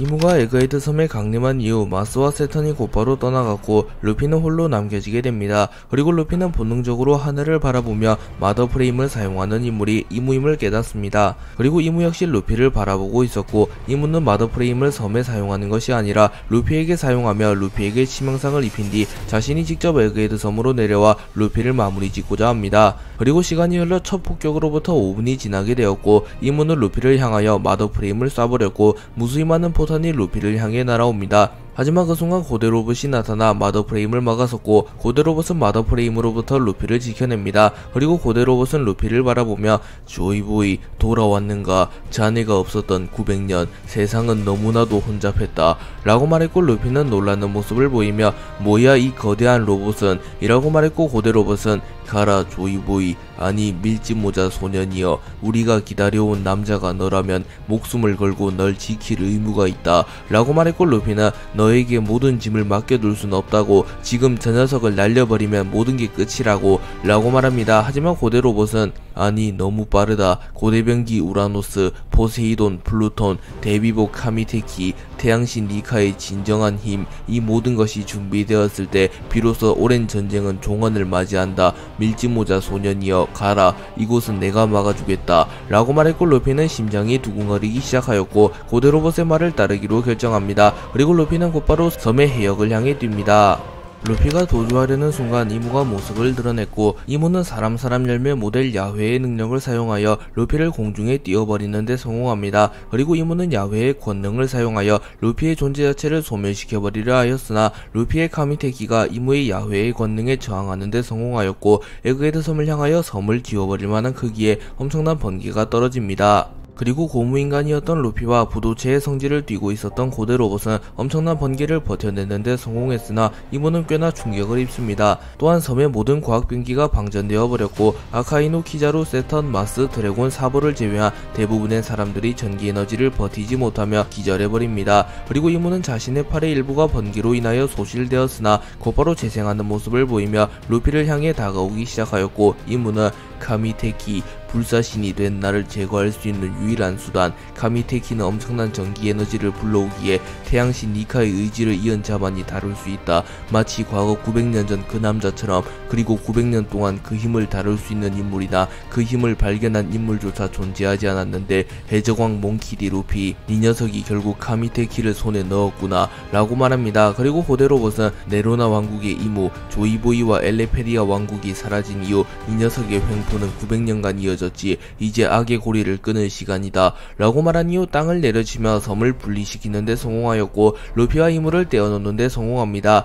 이무가 에그헤드 섬에 강림한 이후 마스와 세턴이 곧바로 떠나갔고 루피는 홀로 남겨지게 됩니다. 그리고 루피는 본능적으로 하늘을 바라보며 마더 프레임을 사용하는 인물이 이무임을 깨닫습니다. 그리고 이무 역시 루피를 바라보고 있었고 이무는 마더 프레임을 섬에 사용하는 것이 아니라 루피에게 사용하며 루피에게 치명상을 입힌 뒤 자신이 직접 에그헤드 섬으로 내려와 루피를 마무리 짓고자 합니다. 그리고 시간이 흘러 첫 폭격으로부터 5분이 지나게 되었고 이무는 루피를 향하여 마더 프레임을 쏴버렸고 무수히 많은 포탄이 루피를 향해 날아옵니다. 하지만 그 순간 고대 로봇이 나타나 마더 프레임을 막아섰고 고대 로봇은 마더 프레임으로부터 루피를 지켜냅니다. 그리고 고대 로봇은 루피를 바라보며 조이보이 돌아왔는가? 자네가 없었던 900년 세상은 너무나도 혼잡했다 라고 말했고 루피는 놀라는 모습을 보이며 뭐야 이 거대한 로봇은 이라고 말했고 고대 로봇은 가라 조이보이 아니 밀짚모자 소년이여 우리가 기다려온 남자가 너라면 목숨을 걸고 널 지킬 의무가 있다 라고 말했고 루피는 너에게 모든 짐을 맡겨둘 순 없다고 지금 저 녀석을 날려버리면 모든 게 끝이라고 라고 말합니다. 하지만 고대 로봇은 아니 너무 빠르다. 고대병기 우라노스, 포세이돈, 플루톤, 대비복 카미테키, 태양신 니카의 진정한 힘 이 모든 것이 준비되었을 때 비로소 오랜 전쟁은 종언을 맞이한다. 밀짚모자 소년이여 가라. 이곳은 내가 막아주겠다 라고 말했고 루피는 심장이 두근거리기 시작하였고 고대 로봇의 말을 따르기로 결정합니다. 그리고 루피는 곧바로 섬의 해역을 향해 뜁니다. 루피가 도주하려는 순간 이무가 모습을 드러냈고 이무는 사람 열매 모델 야훼의 능력을 사용하여 루피를 공중에 띄워버리는 데 성공합니다. 그리고 이무는 야훼의 권능을 사용하여 루피의 존재 자체를 소멸시켜버리려 하였으나 루피의 카미테키가 이무의 야훼의 권능에 저항하는 데 성공하였고 에그헤드 섬을 향하여 섬을 쥐어버릴 만한 크기의 엄청난 번개가 떨어집니다. 그리고 고무인간이었던 루피와 부도체의 성질을 띠고 있었던 고대 로봇은 엄청난 번개를 버텨내는 데 성공했으나 이무는 꽤나 충격을 입습니다. 또한 섬의 모든 과학병기가 방전되어 버렸고 아카이누, 키자루, 세턴, 마스, 드래곤, 사보를 제외한 대부분의 사람들이 전기에너지를 버티지 못하며 기절해버립니다. 그리고 이무는 자신의 팔의 일부가 번개로 인하여 소실되었으나 곧바로 재생하는 모습을 보이며 루피를 향해 다가오기 시작하였고 이무는 카미테키 불사신이 된 나를 제거할 수 있는 유일한 수단 카미테키는 엄청난 전기 에너지를 불러오기에 태양신 니카의 의지를 이은 자만이 다룰 수 있다. 마치 과거 900년 전 그 남자처럼 그리고 900년 동안 그 힘을 다룰 수 있는 인물이나 그 힘을 발견한 인물조차 존재하지 않았는데 해적왕 몽키디 루피 네 녀석이 결국 카미테키를 손에 넣었구나 라고 말합니다. 그리고 고대 로봇은 네로나 왕국의 이무 조이보이와 엘레페리아 왕국이 사라진 이후 이 녀석의 횡포는 900년간 이어졌지 이제 악의 고리를 끊을 시간이다 라고 말한 이후 땅을 내려치며 섬을 분리시키는 데 성공하였고 루피와 이무를 떼어놓는 데 성공합니다.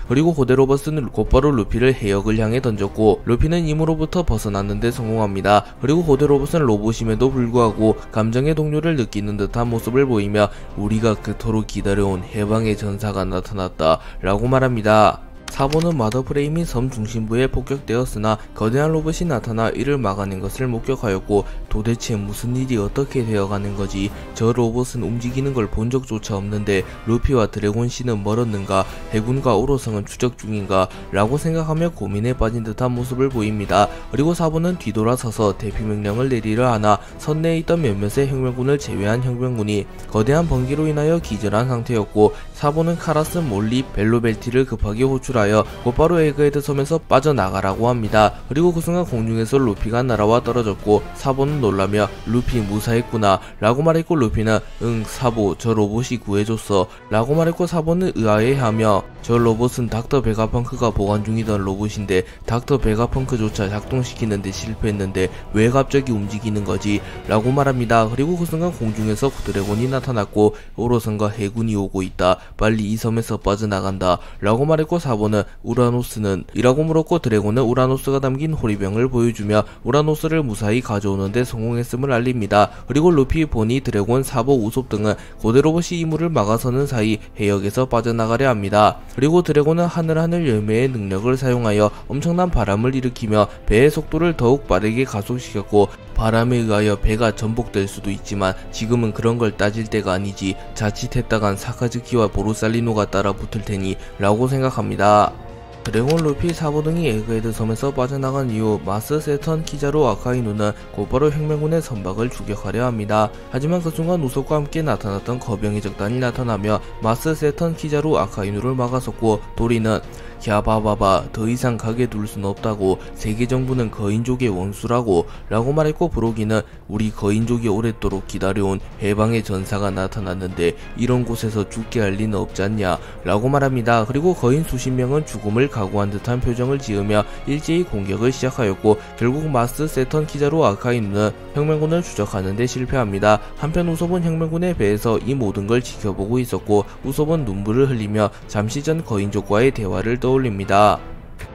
그리고 고대 로봇은 곧바로 루피를 해역을 향해 던졌고 루피는 이무로부터 벗어났는데 성공합니다. 그리고 고대 로봇은 로봇임에도 불구하고 감정의 동요를 느끼는 듯한 모습을 보이며 우리가 그토록 기다려온 해방의 전사가 나타났다 라고 말합니다. 사보는 마더프레임이 섬 중심부에 폭격되었으나 거대한 로봇이 나타나 이를 막아낸 것을 목격하였고, 도대체 무슨 일이 어떻게 되어가는 거지? 저 로봇은 움직이는 걸 본 적조차 없는데 루피와 드래곤씨는 멀었는가? 해군과 오로성은 추적 중인가? 라고 생각하며 고민에 빠진 듯한 모습을 보입니다. 그리고 사보는 뒤돌아서서 대피 명령을 내리려 하나 선내에 있던 몇몇의 혁명군을 제외한 혁명군이 거대한 번개로 인하여 기절한 상태였고, 사보는 카라스, 몰리, 벨로벨티를 급하게 호출하여 곧바로 에그헤드 섬에서 빠져나가라고 합니다. 그리고 그 순간 공중에서 루피가 날아와 떨어졌고, 사보는 놀라며 루피 무사했구나 라고 말했고, 루피는 응 사보 저 로봇이 구해줬어 라고 말했고, 사보는 의아해하며 저 로봇은 닥터 베가펑크가 보관 중이던 로봇인데 닥터 베가펑크조차 작동시키는데 실패했는데 왜 갑자기 움직이는 거지? 라고 말합니다. 그리고 그 순간 공중에서 드래곤이 나타났고, 오로성과 해군이 오고 있다. 빨리 이 섬에서 빠져나간다 라고 말했고, 사보는 우라노스는? 이라고 물었고, 드래곤은 우라노스가 담긴 호리병을 보여주며 우라노스를 무사히 가져오는데 성공했음을 알립니다. 그리고 루피, 보니, 드래곤, 사보, 우솝 등은 고대 로봇이 이물을 막아서는 사이 해역에서 빠져나가려 합니다. 그리고 드래곤은 하늘 열매의 능력을 사용하여 엄청난 바람을 일으키며 배의 속도를 더욱 빠르게 가속시켰고, 바람에 의하여 배가 전복될 수도 있지만 지금은 그런 걸 따질 때가 아니지. 자칫했다간 사카즈키와 보루살리노가 따라 붙을 테니 라고 생각합니다. 드래곤, 루피, 사보 등이 에그헤드 섬에서 빠져나간 이후 마스, 세턴, 키자루, 아카이누는 곧바로 혁명군의 선박을 추격하려 합니다. 하지만 그 순간 우솝과 함께 나타났던 거병의 적단이 나타나며 마스, 세턴, 키자루, 아카이누를 막아섰고, 도리는 갸바바바 더 이상 가게 둘 순 없다고, 세계정부는 거인족의 원수라고 라고 말했고, 브로기는 우리 거인족이 오랫도록 기다려온 해방의 전사가 나타났는데 이런 곳에서 죽게 할 리는 없지 않냐 라고 말합니다. 그리고 거인 수십 명은 죽음을 각오한 듯한 표정을 지으며 일제히 공격을 시작하였고, 결국 마스, 세턴, 키자루, 아카이누는 혁명군을 추적하는데 실패합니다. 한편 우솝은 혁명군의 배에서 이 모든 걸 지켜보고 있었고, 우솝은 눈물을 흘리며 잠시 전 거인족과의 대화를 떠올립니다.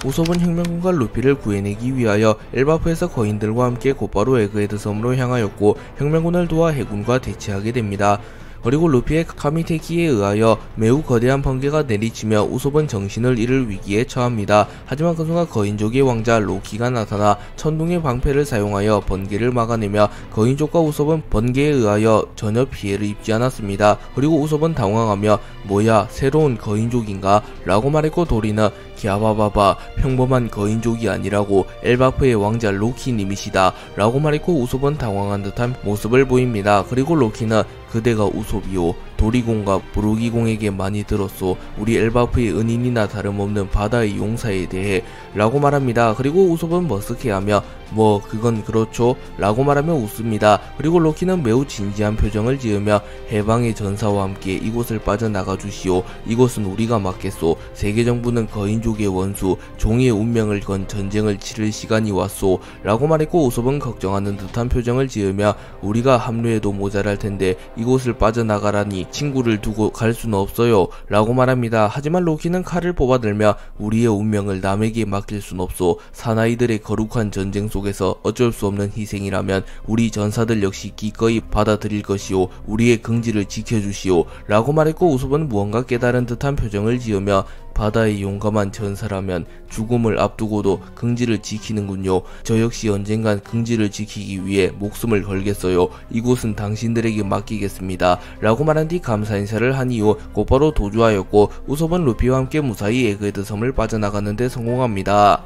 우솝은 혁명군과 루피를 구해내기 위하여 엘바프에서 거인들과 함께 곧바로 에그헤드 섬으로 향하였고, 혁명군을 도와 해군과 대치하게 됩니다. 그리고 루피의 카미테키에 의하여 매우 거대한 번개가 내리치며 우솝은 정신을 잃을 위기에 처합니다. 하지만 그 순간 거인족의 왕자 로키가 나타나 천둥의 방패를 사용하여 번개를 막아내며 거인족과 우솝은 번개에 의하여 전혀 피해를 입지 않았습니다. 그리고 우솝은 당황하며 뭐야 새로운 거인족인가? 라고 말했고, 도리는 갸바바바 평범한 거인족이 아니라고 엘바프의 왕자 로키님이시다 라고 말했고, 우솝은 당황한 듯한 모습을 보입니다. 그리고 로키는 그대가 우솝이요, 도리공과 브로기공에게 많이 들었소. 우리 엘바프의 은인이나 다름없는 바다의 용사에 대해 라고 말합니다. 그리고 우솝은 머쓱해하며 뭐 그건 그렇죠 라고 말하며 웃습니다. 그리고 로키는 매우 진지한 표정을 지으며 해방의 전사와 함께 이곳을 빠져나가 주시오. 이곳은 우리가 맡겠소. 세계정부는 거인족의 원수, 종의 운명을 건 전쟁을 치를 시간이 왔소 라고 말했고, 우솝은 걱정하는 듯한 표정을 지으며 우리가 합류해도 모자랄 텐데 이곳을 빠져나가라니 친구를 두고 갈 수는 없어요 라고 말합니다. 하지만 로키는 칼을 뽑아들며 우리의 운명을 남에게 맡길 순 없소. 사나이들의 거룩한 전쟁 속에서 어쩔 수 없는 희생이라면 우리 전사들 역시 기꺼이 받아들일 것이오. 우리의 긍지를 지켜주시오 라고 말했고, 우솝은 무언가 깨달은 듯한 표정을 지으며 바다의 용감한 전사라면 죽음을 앞두고도 긍지를 지키는군요. 저 역시 언젠간 긍지를 지키기 위해 목숨을 걸겠어요. 이곳은 당신들에게 맡기겠습니다 라고 말한 뒤 감사 인사를 한 이후 곧바로 도주하였고, 우솝은 루피와 함께 무사히 에그헤드 섬을 빠져나가는 데 성공합니다.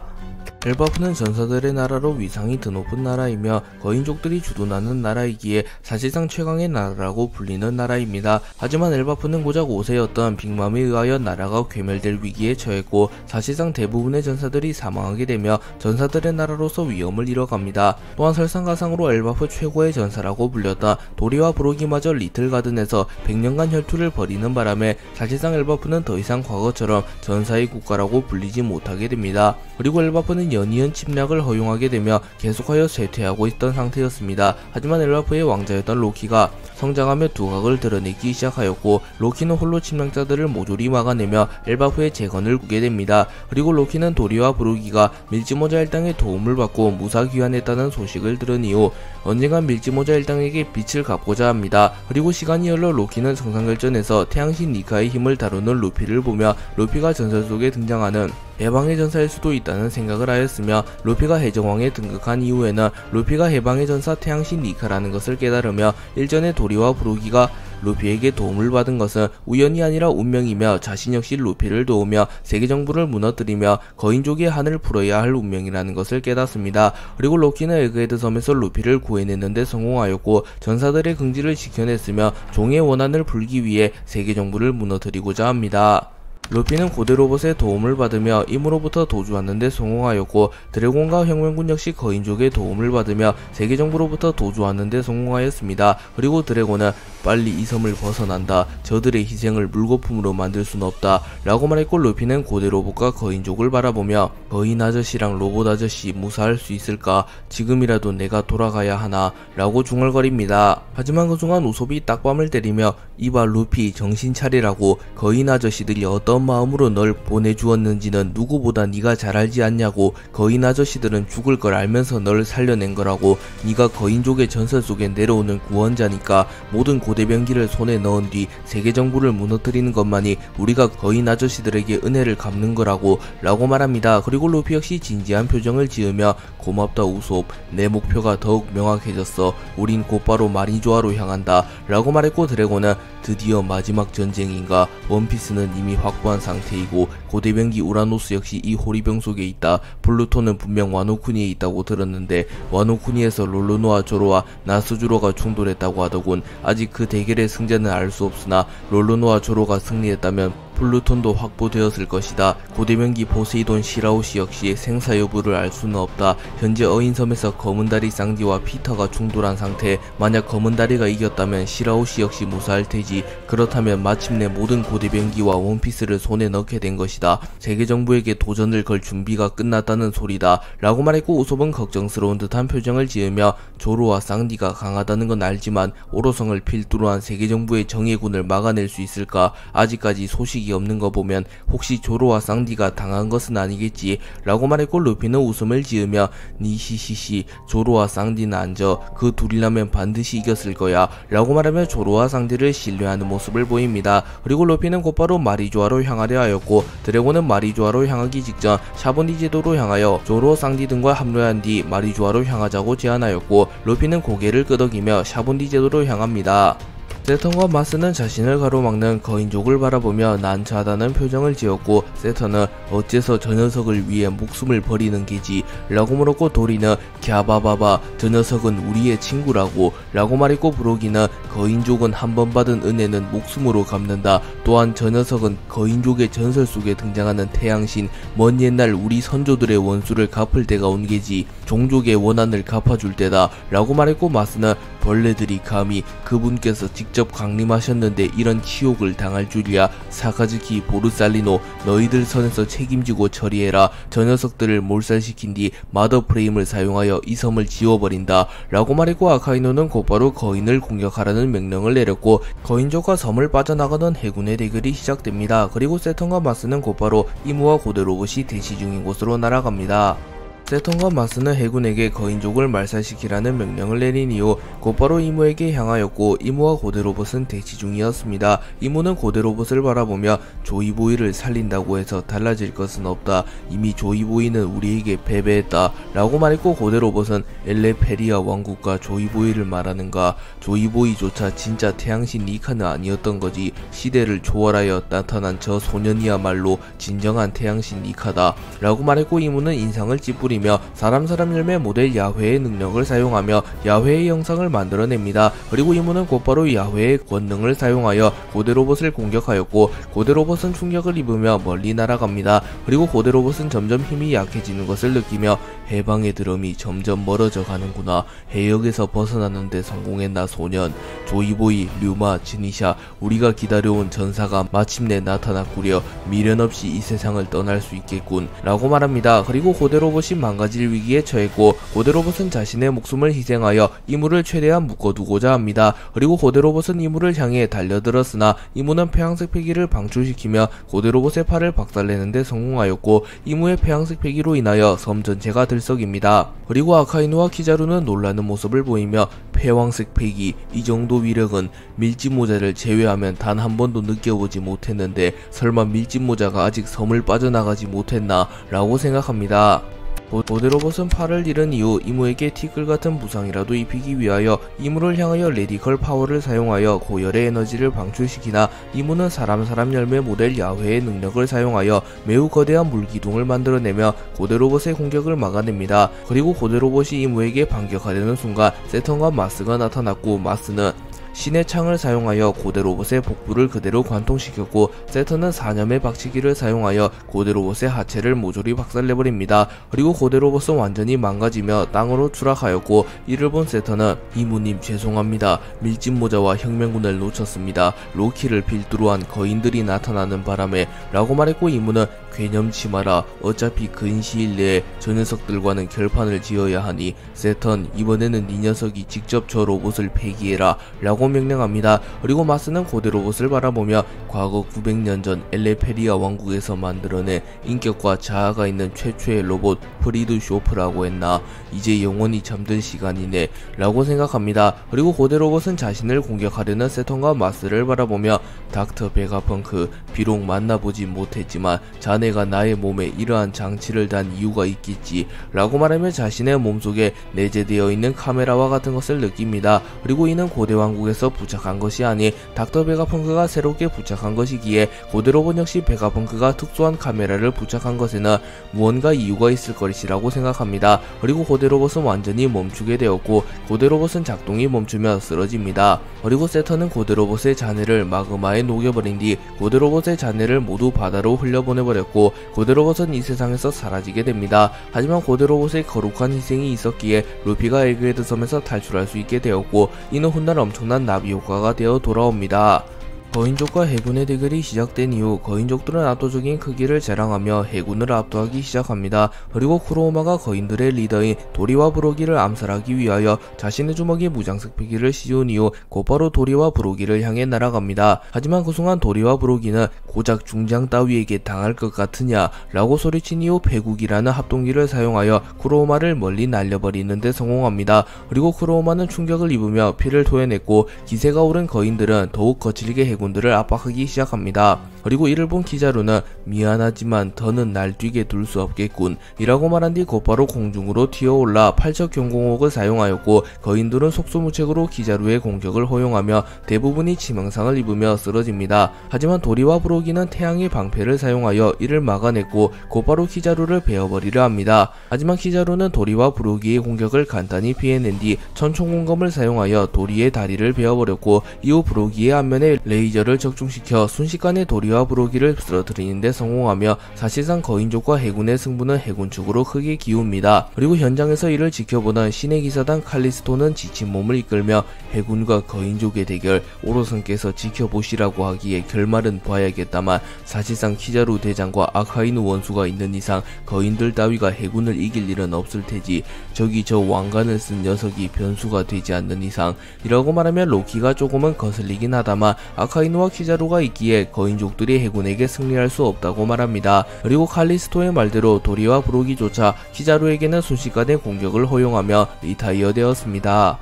엘바프는 전사들의 나라로 위상이 드높은 나라이며 거인족들이 주둔하는 나라이기에 사실상 최강의 나라라고 불리는 나라입니다. 하지만 엘바프는 고작 5세였던 빅맘에 의하여 나라가 괴멸될 위기에 처했고, 사실상 대부분의 전사들이 사망하게 되며 전사들의 나라로서 위엄을 잃어갑니다. 또한 설상가상으로 엘바프 최고의 전사라고 불렸던 도리와 브로기마저 리틀가든에서 100년간 혈투를 벌이는 바람에 사실상 엘바프는 더 이상 과거처럼 전사의 국가라고 불리지 못하게 됩니다. 그리고 엘바프는 연이은 침략을 허용하게 되며 계속하여 쇠퇴하고 있던 상태였습니다. 하지만 엘바프의 왕자였던 로키가 성장하며 두각을 드러내기 시작하였고, 로키는 홀로 침략자들을 모조리 막아내며 엘바프의 재건을 꾸게 됩니다. 그리고 로키는 도리와 브루기가 밀지모자 일당의 도움을 받고 무사귀환했다는 소식을 들은 이후 언젠간 밀지모자 일당에게 빚을 갚고자 합니다. 그리고 시간이 흘러 로키는 정상결전에서 태양신 니카의 힘을 다루는 루피를 보며 루피가 전설 속에 등장하는 해방의 전사일 수도 있다는 생각을 하였으며, 루피가 해적왕에 등극한 이후에는 루피가 해방의 전사 태양신 니카라는 것을 깨달으며 일전에 도리와 부르기가 루피에게 도움을 받은 것은 우연이 아니라 운명이며 자신 역시 루피를 도우며 세계 정부를 무너뜨리며 거인족의 한을 풀어야 할 운명이라는 것을 깨닫습니다. 그리고 로키는 에그헤드 섬에서 루피를 구해내는데 성공하였고 전사들의 긍지를 지켜냈으며 종의 원한을 풀기 위해 세계 정부를 무너뜨리고자 합니다. 루피는 고대 로봇의 도움을 받으며 임으로부터 도주하는데 성공하였고, 드래곤과 혁명군 역시 거인족의 도움을 받으며 세계 정부로부터 도주하는데 성공하였습니다. 그리고 드래곤은 빨리 이 섬을 벗어난다, 저들의 희생을 물거품으로 만들 순 없다 라고 말했고, 루피는 고대 로봇과 거인족을 바라보며 거인 아저씨랑 로봇 아저씨 무사할 수 있을까, 지금이라도 내가 돌아가야 하나 라고 중얼거립니다. 하지만 그 순간 우솝이 딱밤을 때리며 이봐 루피 정신 차리라고, 거인 아저씨들이 어떤 마음으로 널 보내주었는지는 누구보다 네가 잘 알지 않냐고, 거인 아저씨들은 죽을 걸 알면서 널 살려낸 거라고, 네가 거인족의 전설 속에 내려오는 구원자니까 모든 고대병기를 손에 넣은 뒤 세계 정부를 무너뜨리는 것만이 우리가 거인 아저씨들에게 은혜를 갚는 거라고 라고 말합니다. 그리고 루피 역시 진지한 표정을 지으며 고맙다 우솝, 내 목표가 더욱 명확해졌어, 우린 곧바로 마리조아로 향한다 라고 말했고, 드래곤은 드디어 마지막 전쟁인가, 원피스는 이미 확보한 상태이고 고대병기 우라노스 역시 이 호리병 속에 있다, 플루토는 분명 와노쿠니에 있다고 들었는데 와노쿠니에서 롤로노와 조로와 나스주로가 충돌했다고 하더군. 아직 그 대결의 승자는 알 수 없으나 롤로노와 조로가 승리했다면 플루톤도 확보되었을 것이다. 고대병기 포세이돈 시라우시 역시 생사 여부를 알 수는 없다. 현재 어인섬에서 검은다리 쌍디와 피터가 충돌한 상태, 만약 검은다리가 이겼다면 시라우시 역시 무사할 테지. 그렇다면 마침내 모든 고대병기와 원피스를 손에 넣게 된 것이다. 세계 정부에게 도전을 걸 준비가 끝났다는 소리다 라고 말했고, 우솝은 걱정스러운 듯한 표정을 지으며 조로와 쌍디가 강하다는 건 알지만 오로성을 필두로 한 세계 정부의 정예군을 막아낼 수 있을까, 아직까지 소식이 없는 거 보면 혹시 조로와 쌍디가 당한 것은 아니겠지 라고 말했고, 루피는 웃음을 지으며 니시시시, 조로와 쌍디는 앉아, 그 둘이라면 반드시 이겼을 거야 라고 말하며 조로와 쌍디를 신뢰하는 모습을 보입니다. 그리고 루피는 곧바로 마리조아로 향하려 하였고, 드래곤은 마리조아로 향하기 직전 샤보니 제도로 향하여 조로, 쌍디 등과 합류한 뒤 마리조아로 향하자고 제안하였고, 루피는 고개를 끄덕이며 샤보니 제도로 향합니다. 세턴과 마스는 자신을 가로막는 거인족을 바라보며 난처하다는 표정을 지었고, 세턴은 어째서 저 녀석을 위해 목숨을 버리는 게지 라고 물었고, 도리는 갸바바바 저 녀석은 우리의 친구라고 라고 말했고, 브로기는 거인족은 한 번 받은 은혜는 목숨으로 갚는다, 또한 저 녀석은 거인족의 전설 속에 등장하는 태양신, 먼 옛날 우리 선조들의 원수를 갚을 때가 온 게지, 종족의 원한을 갚아줄 때다 라고 말했고, 마스는 벌레들이 감히 그분께서 직접 강림하셨는데 이런 치욕을 당할 줄이야, 사카즈키 보르살리노 너희들 선에서 책임지고 처리해라, 저 녀석들을 몰살시킨 뒤 마더 프레임을 사용하여 이 섬을 지워버린다 라고 말했고, 아카이노는 곧바로 거인을 공격하라는 명령을 내렸고, 거인족과 섬을 빠져나가던 해군의 대결이 시작됩니다. 그리고 세턴과 마스는 곧바로 이무와 고대 로봇이 대시 중인 곳으로 날아갑니다. 세턴과 마스는 해군에게 거인족을 말살시키라는 명령을 내린 이후 곧바로 이무에게 향하였고, 이무와 고대 로봇은 대치 중이었습니다. 이무는 고대 로봇을 바라보며 조이보이를 살린다고 해서 달라질 것은 없다, 이미 조이보이는 우리에게 패배했다 라고 말했고, 고대 로봇은 엘레페리아 왕국과 조이보이를 말하는가, 조이보이조차 진짜 태양신 니카는 아니었던 거지, 시대를 초월하여 나타난 저 소년이야말로 진정한 태양신 니카다 라고 말했고, 이무는 인상을 찌푸리며 사람 열매 모델 야훼의 능력을 사용하며 야훼의 영상을 만들어냅니다. 그리고 이무는 곧바로 야훼의 권능을 사용하여 고대 로봇을 공격하였고, 고대 로봇은 충격을 입으며 멀리 날아갑니다. 그리고 고대 로봇은 점점 힘이 약해지는 것을 느끼며 해방의 드럼이 점점 멀어져 가는구나, 해역에서 벗어나는데 성공했나 소년, 조이보이, 류마, 지니샤, 우리가 기다려온 전사가 마침내 나타났구려, 미련 없이 이 세상을 떠날 수 있겠군 라고 말합니다. 그리고 고대 로봇이 망가질 위기에 처했고, 고대 로봇은 자신의 목숨을 희생하여 이무를 최대한 묶어두고자 합니다. 그리고 고대 로봇은 이무를 향해 달려들었으나 이무는 폐왕색 폐기를 방출시키며 고대 로봇의 팔을 박살내는데 성공하였고, 이무의 폐왕색 폐기로 인하여 섬 전체가 들썩입니다. 그리고 아카이누와 키자루는 놀라는 모습을 보이며 폐왕색 팩이 이 정도 위력은 밀짚모자를 제외하면 단 한 번도 느껴보지 못했는데 설마 밀짚모자가 아직 섬을 빠져나가지 못했나 라고 생각합니다. 고대로봇은 팔을 잃은 이후 이무에게 티끌 같은 부상이라도 입히기 위하여 이무를 향하여 레디컬 파워를 사용하여 고열의 에너지를 방출시키나 이무는 사람 열매 모델 야훼의 능력을 사용하여 매우 거대한 물기둥을 만들어내며 고대로봇의 공격을 막아냅니다. 그리고 고대로봇이 이무에게 반격하려는 순간 세턴과 마스가 나타났고 마스는 신의 창을 사용하여 고대로봇의 복부를 그대로 관통시켰고 세턴은 사념의 박치기를 사용하여 고대로봇의 하체를 모조리 박살내버립니다. 그리고 고대로봇은 완전히 망가지며 땅으로 추락하였고 이를 본 세턴은 이무님 죄송합니다. 밀짚모자와 혁명군을 놓쳤습니다. 로키를 필두로 한 거인들이 나타나는 바람에 라고 말했고 이무는 괴념치 마라. 어차피 근 시일 내에 저 녀석들과는 결판을 지어야 하니 세턴 이번에는 네 녀석이 직접 저 로봇을 폐기해라 라고 명령합니다. 그리고 마스는 고대로봇을 바라보며 과거 900년 전 엘레페리아 왕국에서 만들어낸 인격과 자아가 있는 최초의 로봇 프리드 쇼프라고 했나. 이제 영원히 잠든 시간이네 라고 생각합니다. 그리고 고대로봇은 자신을 공격하려는 세턴과 마스를 바라보며 닥터 베가펑크, 비록 만나보지 못했지만 자네가 나의 몸에 이러한 장치를 단 이유가 있겠지 라고 말하며 자신의 몸속에 내재되어 있는 카메라와 같은 것을 느낍니다. 그리고 이는 고대왕국에서 부착한 것이 아닌 닥터 베가펑크가 새롭게 부착한 것이기에 고대로봇 역시 베가펑크가 특수한 카메라를 부착한 것에는 무언가 이유가 있을 것이라고 생각합니다. 그리고 고대로봇은 완전히 멈추게 되었고 고대로봇은 작동이 멈추며 쓰러집니다. 그리고 세턴은 고대로봇의 잔해를 마그마에 녹여버린 뒤 고대로봇의 잔해를 모두 바다로 흘려보내버렸고 고대로봇은 이 세상에서 사라지게 됩니다. 하지만 고대로봇의 거룩한 희생이 있었기에 루피가 에그헤드 섬에서 탈출할 수 있게 되었고 이는 훗날 엄청난 나비 효과가 되어 돌아옵니다. 거인족과 해군의 대결이 시작된 이후 거인족들은 압도적인 크기를 자랑하며 해군을 압도하기 시작합니다. 그리고 쿠로우마가 거인들의 리더인 도리와 브로기를 암살하기 위하여 자신의 주먹에 무장색 피기를 씌운 이후 곧바로 도리와 브로기를 향해 날아갑니다. 하지만 그 순간 도리와 브로기는 고작 중장 따위에게 당할 것 같으냐 라고 소리친 이후 패국이라는 합동기를 사용하여 쿠로우마를 멀리 날려버리는 데 성공합니다. 그리고 쿠로우마는 충격을 입으며 피를 토해냈고 기세가 오른 거인들은 더욱 거칠게 해군들을 압박하기 시작합니다. 그리고 이를 본 키자루는 미안하지만 더는 날뛰게 둘 수 없겠군 이라고 말한 뒤 곧바로 공중으로 튀어올라 팔척 경공옥을 사용하였고 거인들은 속수무책으로 키자루의 공격을 허용하며 대부분이 치명상을 입으며 쓰러집니다. 하지만 도리와 브로기는 태양의 방패를 사용하여 이를 막아냈고 곧바로 키자루를 베어버리려 합니다. 하지만 키자루는 도리와 브로기의 공격을 간단히 피해낸 뒤 천총공검을 사용하여 도리의 다리를 베어버렸고 이후 브로기의 앞면에 레이저를 적중시켜 순식간에 도리와 브로기를 쓰러뜨리는 데 성공하며 사실상 거인족과 해군의 승부는 해군 측으로 크게 기웁니다. 그리고 현장에서 이를 지켜보던 신의 기사단 칼리스토는 지친 몸을 이끌며 해군과 거인족의 대결 오로선께서 지켜보시라고 하기에 결말은 봐야겠다만 사실상 키자루 대장과 아카이누 원수가 있는 이상 거인들 따위가 해군을 이길 일은 없을 테지. 저기 저 왕관을 쓴 녀석이 변수가 되지 않는 이상 이라고 말하며 로키가 조금은 거슬리긴 하다만 아카이누와 키자루가 있기에 거인족들이 해군에게 승리할 수 없다고 말합니다. 그리고 칼리스토의 말대로 도리와 브로기조차 키자루에게는 순식간에 공격을 허용하며 리타이어 되었습니다.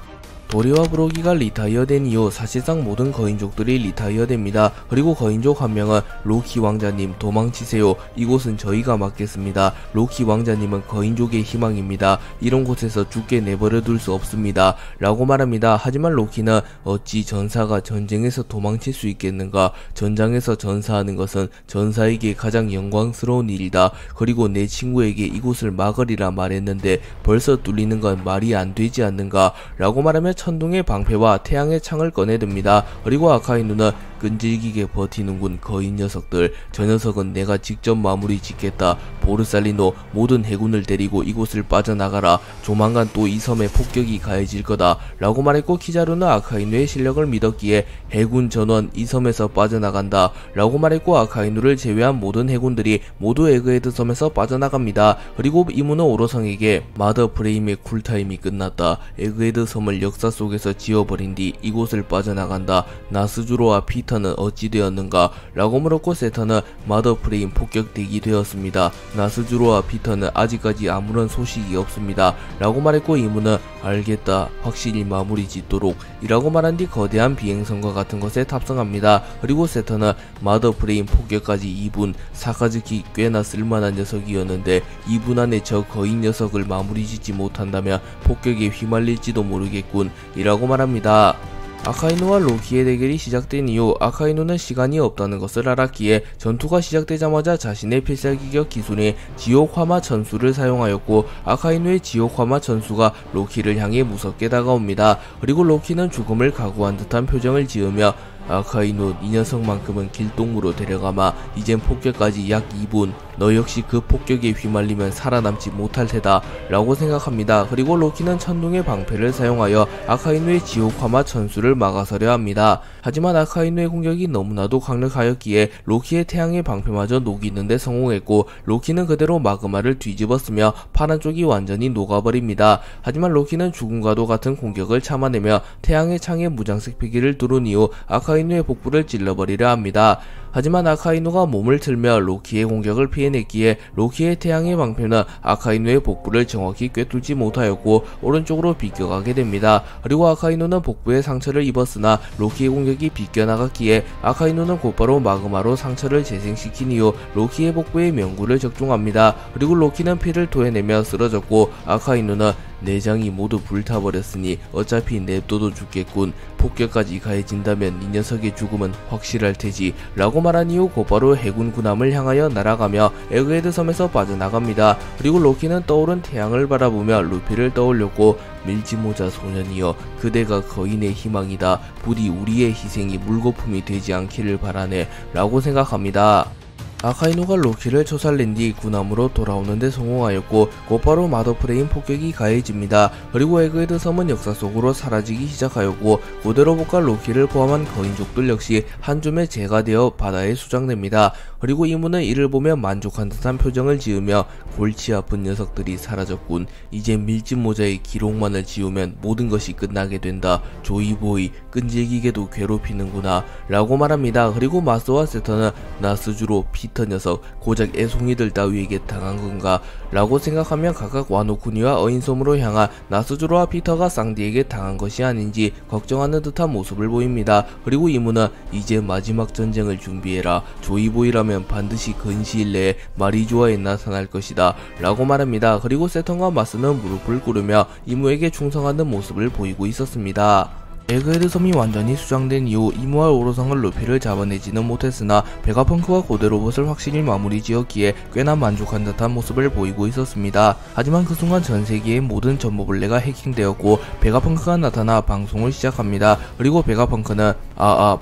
도리와 브로기가 리타이어된 이후 사실상 모든 거인족들이 리타이어됩니다. 그리고 거인족 한 명은 로키 왕자님 도망치세요. 이곳은 저희가 맡겠습니다. 로키 왕자님은 거인족의 희망입니다. 이런 곳에서 죽게 내버려 둘 수 없습니다. 라고 말합니다. 하지만 로키는 어찌 전사가 전쟁에서 도망칠 수 있겠는가. 전장에서 전사하는 것은 전사에게 가장 영광스러운 일이다. 그리고 내 친구에게 이곳을 막으리라 말했는데 벌써 뚫리는 건 말이 안 되지 않는가. 라고 말하며 천둥의 방패와 태양의 창을 꺼내듭니다. 그리고 아카이누는 끈질기게 버티는군 거인 녀석들. 저 녀석은 내가 직접 마무리 짓겠다. 보르살리노 모든 해군을 데리고 이곳을 빠져나가라. 조만간 또 이 섬에 폭격이 가해질 거다. 라고 말했고 키자루는 아카이누의 실력을 믿었기에 해군 전원 이 섬에서 빠져나간다. 라고 말했고 아카이누를 제외한 모든 해군들이 모두 에그헤드 섬에서 빠져나갑니다. 그리고 이무는 오로성에게 마더 프레임의 쿨타임이 끝났다. 에그헤드 섬을 역사 속에서 지워버린 뒤 이곳을 빠져나간다. 나스주로와 피터 피터는 어찌 되었는가 라고 물었고 세터는 마더프레임 폭격되기 되었습니다. 나스주로와 피터는 아직까지 아무런 소식이 없습니다 라고 말했고 이무는 알겠다, 확실히 마무리 짓도록 이라고 말한 뒤 거대한 비행선과 같은 것에 탑승합니다. 그리고 세터는 마더프레임 폭격까지 2분, 사카즈키 꽤나 쓸만한 녀석이었는데 2분 안에 저 거인 녀석을 마무리 짓지 못한다면 폭격에 휘말릴지도 모르겠군 이라고 말합니다. 아카이누와 로키의 대결이 시작된 이후 아카이누는 시간이 없다는 것을 알았기에 전투가 시작되자마자 자신의 필살기격 기술인 지옥화마 천수를 사용하였고 아카이누의 지옥화마 천수가 로키를 향해 무섭게 다가옵니다. 그리고 로키는 죽음을 각오한 듯한 표정을 지으며 아카이누, 이 녀석만큼은 길동무로 데려가마. 이젠 폭격까지 약 2분. 너 역시 그 폭격에 휘말리면 살아남지 못할 테다 라고 생각합니다. 그리고 로키는 천둥의 방패를 사용하여 아카이누의 지옥화마 천수를 막아서려 합니다. 하지만 아카이누의 공격이 너무나도 강력하였기에 로키의 태양의 방패마저 녹이는데 성공했고 로키는 그대로 마그마를 뒤집었으며 파란 쪽이 완전히 녹아버립니다. 하지만 로키는 죽음과도 같은 공격을 참아내며 태양의 창에 무장색 피기를 두른 이후 아카이누의 복부를 찔러버리려 합니다. 하지만 아카이누가 몸을 틀며 로키의 공격을 피해냈기에 로키의 태양의 방패는 아카이누의 복부를 정확히 꿰뚫지 못하였고 오른쪽으로 비껴가게 됩니다. 그리고 아카이누는 복부에 상처를 입었으나 로키의 공격이 비껴나갔기에 아카이누는 곧바로 마그마로 상처를 재생시킨 이후 로키의 복부에 명구를 적중합니다. 그리고 로키는 피를 토해내며 쓰러졌고 아카이누는 내장이 모두 불타버렸으니 어차피 냅둬도 죽겠군. 폭격까지 가해진다면 이 녀석의 죽음은 확실할 테지 라고 말한 이후 곧바로 해군 군함을 향하여 날아가며 에그헤드 섬에서 빠져나갑니다. 그리고 로키는 떠오른 태양을 바라보며 루피를 떠올렸고 밀짚모자 소년이여, 그대가 거인의 희망이다. 부디 우리의 희생이 물거품이 되지 않기를 바라네 라고 생각합니다. 아카이누가 로키를 초살낸 뒤 군함으로 돌아오는데 성공하였고 곧바로 마더프레임 폭격이 가해집니다. 그리고 에그헤드 섬은 역사 속으로 사라지기 시작하였고 고데로봇과 로키를 포함한 거인족들 역시 한 줌의 재가 되어 바다에 수장됩니다. 그리고 이무는 이를 보며 만족한 듯한 표정을 지으며 골치 아픈 녀석들이 사라졌군. 이제 밀짚모자의 기록만을 지우면 모든 것이 끝나게 된다. 조이보이, 끈질기게도 괴롭히는구나 라고 말합니다. 그리고 마스와 세터는 나스주로, 피터 녀석, 고작 애송이들 따위에게 당한 건가 라고 생각하며 각각 와노쿠니와 어인섬으로 향한 나스주로와 피터가 쌍디에게 당한 것이 아닌지 걱정하는 듯한 모습을 보입니다. 그리고 이무는 이제 마지막 전쟁을 준비해라. 조이보이라면 반드시 근시일 내에 마리조아에 나타날 것이다 라고 말합니다. 그리고 세턴과 마스는 무릎을 꿇으며 이무에게 충성하는 모습을 보이고 있었습니다. 에그헤드 섬이 완전히 수장된 이후 이무와 오로성은 루피를 잡아내지는 못했으나 베가펑크와 고데로봇을 확실히 마무리 지었기에 꽤나 만족한 듯한 모습을 보이고 있었습니다. 하지만 그 순간 전세계의 모든 정보벌레가 해킹되었고 베가펑크가 나타나 방송을 시작합니다. 그리고 베가펑크는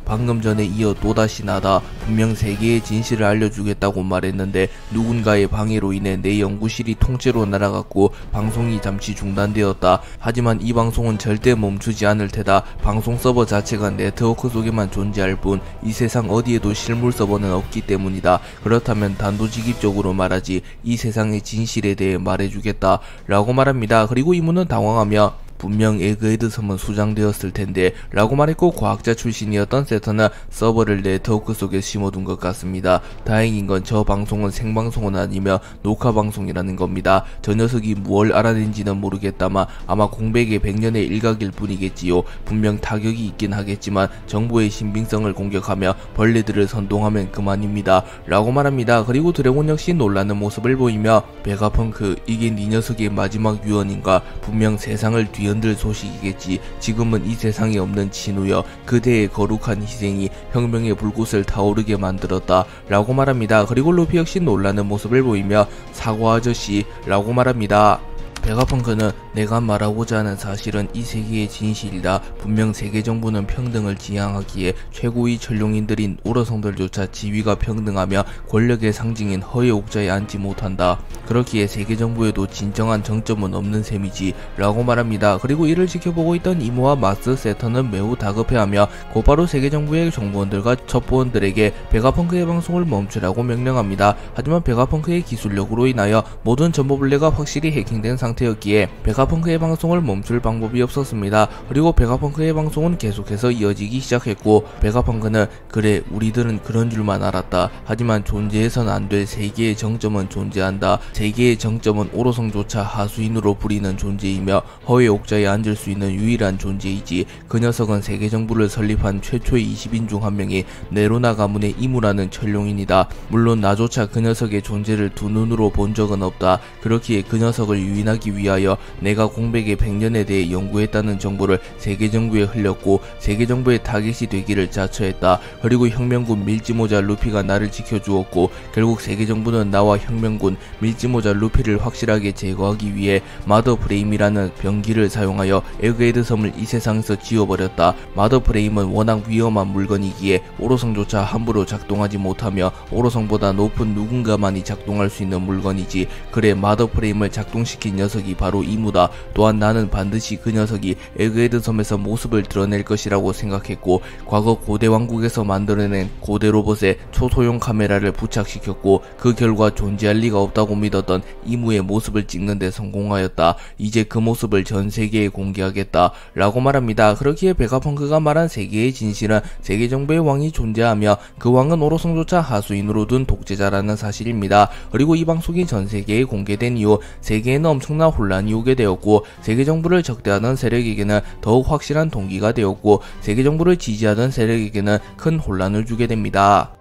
방금 전에 이어 또다시 나다. 분명 세계의 진실을 알려주겠다고 말했는데 누군가의 방해로 인해 내 연구실이 통째로 날아갔고 방송이 잠시 중단되었다. 하지만 이 방송은 절대 멈추지 않을 테다. 방송 서버 자체가 네트워크 속에만 존재할 뿐 이 세상 어디에도 실물 서버는 없기 때문이다. 그렇다면 단도직입적으로 말하지, 이 세상의 진실에 대해 말해주겠다 라고 말합니다. 그리고 이무는 당황하며 분명 에그헤드 섬은 수장되었을 텐데 라고 말했고 과학자 출신이었던 세터는 서버를 네트워크 속에 심어둔 것 같습니다. 다행인 건 저 방송은 생방송은 아니며 녹화방송이라는 겁니다. 저 녀석이 무얼 알아낸지는 모르겠다만 아마 공백의 100년의 일각일 뿐이겠지요. 분명 타격이 있긴 하겠지만 정보의 신빙성을 공격하며 벌레들을 선동하면 그만입니다 라고 말합니다. 그리고 드래곤 역시 놀라는 모습을 보이며 베가펑크, 이게 네 녀석의 마지막 유언인가? 분명 세상을 뒤흔들 소식이겠지. 지금은 이 세상에 없는 진우여, 그대의 거룩한 희생이 혁명의 불꽃을 타오르게 만들었다 라고 말합니다. 그리고 루피 역시 놀라는 모습을 보이며 사과 아저씨 라고 말합니다. 베가펑크는 내가 말하고자 하는 사실은 이 세계의 진실이다. 분명 세계 정부는 평등을 지향하기에 최고위 전룡인들인 오러성들조차 지위가 평등하며 권력의 상징인 허의 옥자에 앉지 못한다. 그렇기에 세계 정부에도 진정한 정점은 없는 셈이지 라고 말합니다. 그리고 이를 지켜보고 있던 이모와 마스, 세터는 매우 다급해하며 곧바로 세계 정부의 정보원들과 첩보원들에게 베가펑크의 방송을 멈추라고 명령합니다. 하지만 베가펑크의 기술력으로 인하여 모든 정보분레가 확실히 해킹된 상태 상태였기에 베가펑크의 방송을 멈출 방법이 없었습니다. 그리고 베가펑크의 방송은 계속해서 이어지기 시작했고, 베가펑크는 그래 우리들은 그런 줄만 알았다. 하지만 존재해선 안 될 세계의 정점은 존재한다. 세계의 정점은 오로성조차 하수인으로 부리는 존재이며 허의 옥자에 앉을 수 있는 유일한 존재이지. 그 녀석은 세계정부를 설립한 최초의 20인 중 한 명이 네로나 가문의 이무라는 천룡인이다. 물론 나조차 그 녀석의 존재를 두 눈으로 본 적은 없다. 그렇기에 그 녀석을 유인하기 위하여 내가 공백의 100년에 대해 연구했다는 정보를 세계정부에 흘렸고, 세계정부의 타깃이 되기를 자처했다. 그리고 혁명군 밀지모자 루피가 나를 지켜주었고, 결국 세계정부는 나와 혁명군 밀지모자 루피를 확실하게 제거하기 위해 마더프레임이라는 병기를 사용하여 에그헤드 섬을 이 세상에서 지워버렸다. 마더프레임은 워낙 위험한 물건이기에 오로성조차 함부로 작동하지 못하며 오로성보다 높은 누군가만이 작동할 수 있는 물건이지. 그래 마더프레임을 작동시킨 녀석이 바로 이무다. 또한 나는 반드시 그 녀석이 에그헤드 섬에서 모습을 드러낼 것이라고 생각했고, 과거 고대 왕국에서 만들어낸 고대 로봇에 초소형 카메라를 부착시켰고, 그 결과 존재할 리가 없다고 믿었던 이무의 모습을 찍는 데 성공하였다. 이제 그 모습을 전 세계에 공개하겠다 라고 말합니다. 그렇기에 베가펑크가 말한 세계의 진실은 세계정부의 왕이 존재하며 그 왕은 오로성조차 하수인으로 둔 독재자라는 사실입니다. 그리고 이 방송이 전 세계에 공개된 이후 세계에는 엄청난 혼란이 오게 되었고, 세계정부를 적대하던 세력에게는 더욱 확실한 동기가 되었고, 세계정부를 지지하던 세력에게는 큰 혼란을 주게 됩니다.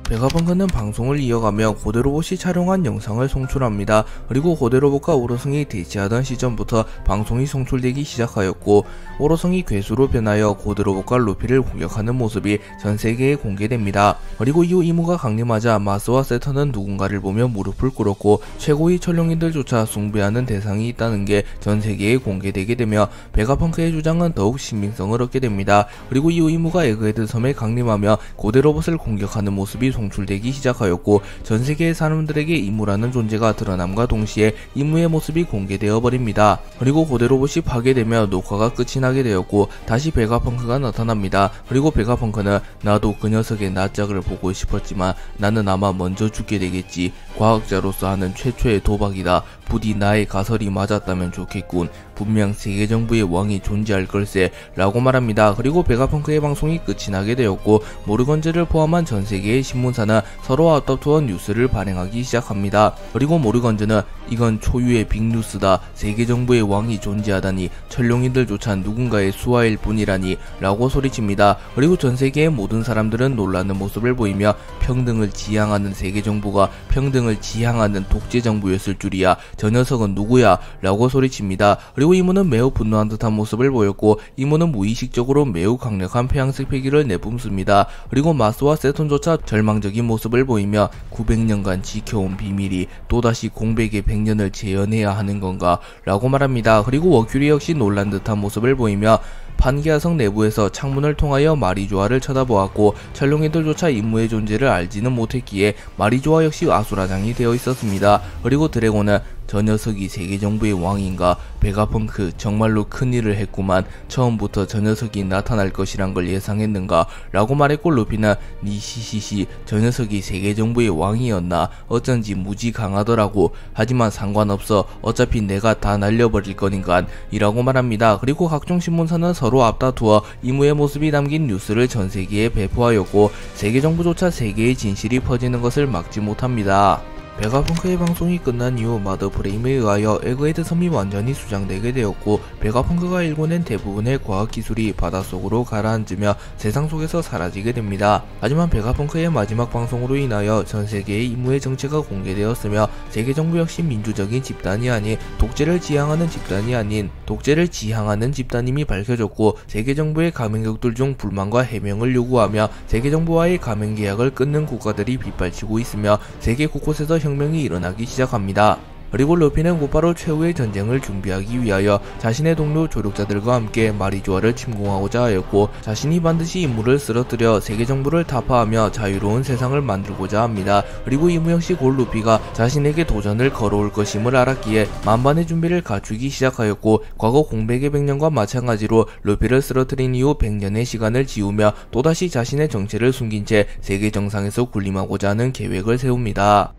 베가펑크는 방송을 이어가며 고대로봇이 촬영한 영상을 송출합니다. 그리고 고대로봇과 오로성이 대치하던 시점부터 방송이 송출되기 시작하였고, 오로성이 괴수로 변하여 고대로봇과 루피를 공격하는 모습이 전세계에 공개됩니다. 그리고 이후 이무가 강림하자 마스와 세턴은 누군가를 보며 무릎을 꿇었고, 최고의 천룡인들조차 숭배하는 대상이 있다는 게 전세계에 공개되게 되며 베가펑크의 주장은 더욱 신빙성을 얻게 됩니다. 그리고 이후 이무가 에그헤드 섬에 강림하며 고대로봇을 공격하는 모습이 송출되기 시작하였고, 전세계의 사람들에게 이무라는 존재가 드러남과 동시에 이무의 모습이 공개되어 버립니다. 그리고 고대로봇이 파괴되며 녹화가 끝이 나게 되었고, 다시 베가펑크가 나타납니다. 그리고 베가펑크는 나도 그 녀석의 낯짝을 보고 싶었지만 나는 아마 먼저 죽게 되겠지. 과학자로서 하는 최초의 도박이다. 부디 나의 가설이 맞았다면 좋겠군. 분명 세계정부의 왕이 존재할 걸세 라고 말합니다. 그리고 베가펑크의 방송이 끝이 나게 되었고, 모르건즈를 포함한 전세계의 신문사는 서로 아웃더투어 뉴스를 발행하기 시작합니다. 그리고 모르건즈는 이건 초유의 빅뉴스다. 세계정부의 왕이 존재하다니 천룡인들조차 누군가의 수하일 뿐이라니 라고 소리칩니다. 그리고 전세계의 모든 사람들은 놀라는 모습을 보이며 평등을 지향하는 세계정부가 평등을 지향하는 독재정부였을 줄이야. 저 녀석은 누구야? 라고 소리칩니다. 그리고 이무는 매우 분노한 듯한 모습을 보였고, 이무는 무의식적으로 매우 강력한 폐양색 패기를 내뿜습니다. 그리고 마스와 세톤조차 절망적인 모습을 보이며 900년간 지켜온 비밀이 또다시 공백의 100년을 재현해야 하는 건가? 라고 말합니다. 그리고 워큐리 역시 놀란 듯한 모습을 보이며 판게아성 내부에서 창문을 통하여 마리조아를 쳐다보았고, 천룡이들조차 임무의 존재를 알지는 못했기에 마리조아 역시 아수라장이 되어 있었습니다. 그리고 드래곤은 저 녀석이 세계정부의 왕인가? 베가펑크 정말로 큰일을 했구만. 처음부터 저 녀석이 나타날 것이란 걸 예상했는가? 라고 말했고, 루피는 니시시시 저 녀석이 세계정부의 왕이었나? 어쩐지 무지 강하더라고. 하지만 상관없어. 어차피 내가 다 날려버릴 거니깐 이라고 말합니다. 그리고 각종 신문사는 서로 앞다투어 이무의 모습이 담긴 뉴스를 전세계에 배포하였고, 세계정부조차 세계의 진실이 퍼지는 것을 막지 못합니다. 베가펑크의 방송이 끝난 이후 마더프레임에 의하여 에그헤드 섬이 완전히 수장되게 되었고, 베가펑크가 일궈낸 대부분의 과학기술이 바닷속으로 가라앉으며 세상 속에서 사라지게 됩니다. 하지만 베가펑크의 마지막 방송으로 인하여 전세계의 임무의 정체가 공개되었으며, 세계정부 역시 민주적인 집단이 아닌 독재를 지향하는 집단이 아닌 독재를 지향하는 집단임이 밝혀졌고, 세계정부의 가맹국들 중 불만과 해명을 요구하며 세계정부와의 가맹계약을 끊는 국가들이 빗발치고 있으며 세계 곳곳에서 혁명이 일어나기 시작합니다. 그리고 루피는 곧바로 최후의 전쟁을 준비하기 위하여 자신의 동료 조력자들과 함께 마리조아를 침공하고자 하였고, 자신이 반드시 임무를 쓰러뜨려 세계정부를 타파하며 자유로운 세상을 만들고자 합니다. 그리고 이무 역시 곧 루피가 자신에게 도전을 걸어올 것임을 알았기에 만반의 준비를 갖추기 시작하였고, 과거 공백의 100년과 마찬가지로 루피를 쓰러뜨린 이후 100년의 시간을 지우며 또다시 자신의 정체를 숨긴 채 세계 정상에서 군림하고자 하는 계획을 세웁니다.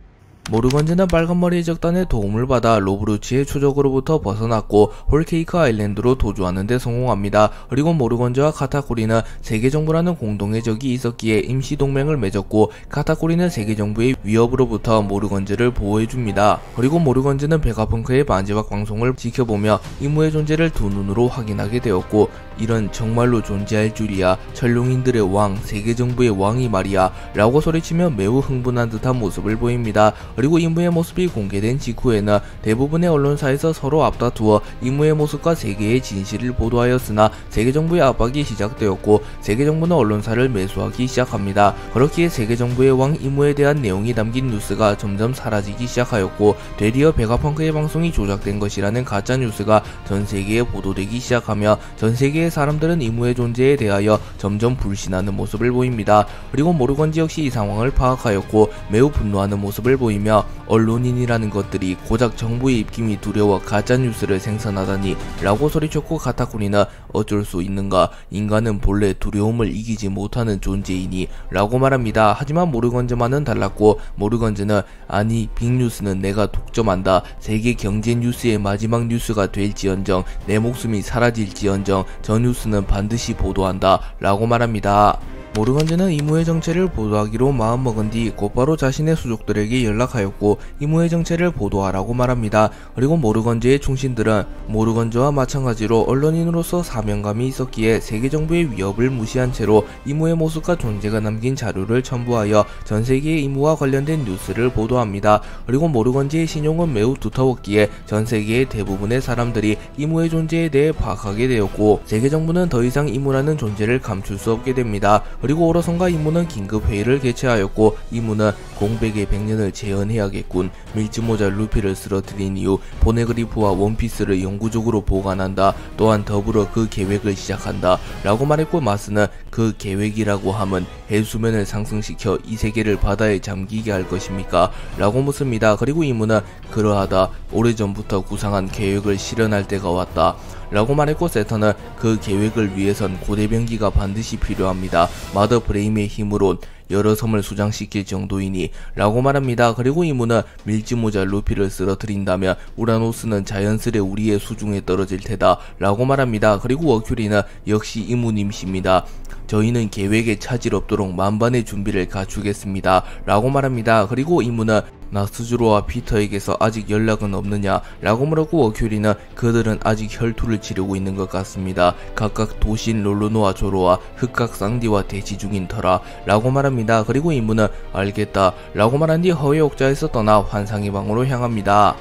모르건즈는 빨간머리의 적단의 도움을 받아 로브루치의 추적으로부터 벗어났고 홀케이크 아일랜드로 도주하는 데 성공합니다. 그리고 모르건즈와 카타쿠리는 세계정부라는 공동의 적이 있었기에 임시동맹을 맺었고 카타쿠리는 세계정부의 위협으로부터 모르건즈를 보호해줍니다. 그리고 모르건즈는 베가펑크의 마지막 방송을 지켜보며 이무의 존재를 두 눈으로 확인하게 되었고 이런 정말로 존재할 줄이야, 철룡인들의 왕, 세계정부의 왕이 말이야 라고 소리치며 매우 흥분한 듯한 모습을 보입니다. 그리고 이무의 모습이 공개된 직후에는 대부분의 언론사에서 서로 앞다투어 이무의 모습과 세계의 진실을 보도하였으나 세계정부의 압박이 시작되었고 세계정부는 언론사를 매수하기 시작합니다. 그렇기에 세계정부의 왕 이무에 대한 내용이 담긴 뉴스가 점점 사라지기 시작하였고 되리어 베가펑크의 방송이 조작된 것이라는 가짜뉴스가 전세계에 보도되기 시작하며 전세계의 사람들은 이무의 존재에 대하여 점점 불신하는 모습을 보입니다. 그리고 모르건즈 역시 이 상황을 파악하였고 매우 분노하는 모습을 보이며 언론인이라는 것들이 고작 정부의 입김이 두려워 가짜뉴스를 생산하다니 라고 소리쳤고 카타쿠리는 어쩔 수 있는가, 인간은 본래 두려움을 이기지 못하는 존재이니 라고 말합니다. 하지만 모르건즈만은 달랐고 모르건즈는 아니 빅뉴스는 내가 독점한다. 세계 경제 뉴스의 마지막 뉴스가 될지언정 내 목숨이 사라질지언정 저 뉴스는 반드시 보도한다 라고 말합니다. 모르건즈는 이무의 정체를 보도하기로 마음먹은 뒤 곧바로 자신의 수족들에게 연락하였고 이무의 정체를 보도하라고 말합니다. 그리고 모르건즈의 충신들은 모르건즈와 마찬가지로 언론인으로서 사명감이 있었기에 세계정부의 위협을 무시한 채로 이무의 모습과 존재가 남긴 자료를 첨부하여 전세계의 이무와 관련된 뉴스를 보도합니다. 그리고 모르건즈의 신용은 매우 두터웠기에 전세계의 대부분의 사람들이 이무의 존재에 대해 파악하게 되었고 세계정부는 더 이상 이무라는 존재를 감출 수 없게 됩니다. 그리고 오로선과 이무는 긴급회의를 개최하였고 이무는 공백의 100년을 재현해야겠군. 밀짚모자 루피를 쓰러뜨린 이후 포네그리프와 원피스를 영구적으로 보관한다. 또한 더불어 그 계획을 시작한다 라고 말했고 마스는 그 계획이라고 함은 해수면을 상승시켜 이 세계를 바다에 잠기게 할 것입니까? 라고 묻습니다. 그리고 이무는 그러하다. 오래전부터 구상한 계획을 실현할 때가 왔다 라고 말했고 세터는 그 계획을 위해선 고대병기가 반드시 필요합니다. 마더 브레임의 힘으론 여러 섬을 수장시킬 정도이니 라고 말합니다. 그리고 이무는 밀짚모자 루피를 쓰러뜨린다면 우라노스는 자연스레 우리의 수중에 떨어질 테다 라고 말합니다. 그리고 워큐리는 역시 이무님이십니다. 저희는 계획에 차질 없도록 만반의 준비를 갖추겠습니다 라고 말합니다. 그리고 이무는 나스주로와 피터에게서 아직 연락은 없느냐 라고 물었고 워큐리는 그들은 아직 혈투를 치르고 있는 것 같습니다. 각각 도신 롤로노와 조로와 흑각 쌍디와 대치 중인 터라 라고 말합니다. 그리고 이무는 알겠다 라고 말한 뒤 허의 옥자에서 떠나 환상의 방으로 향합니다.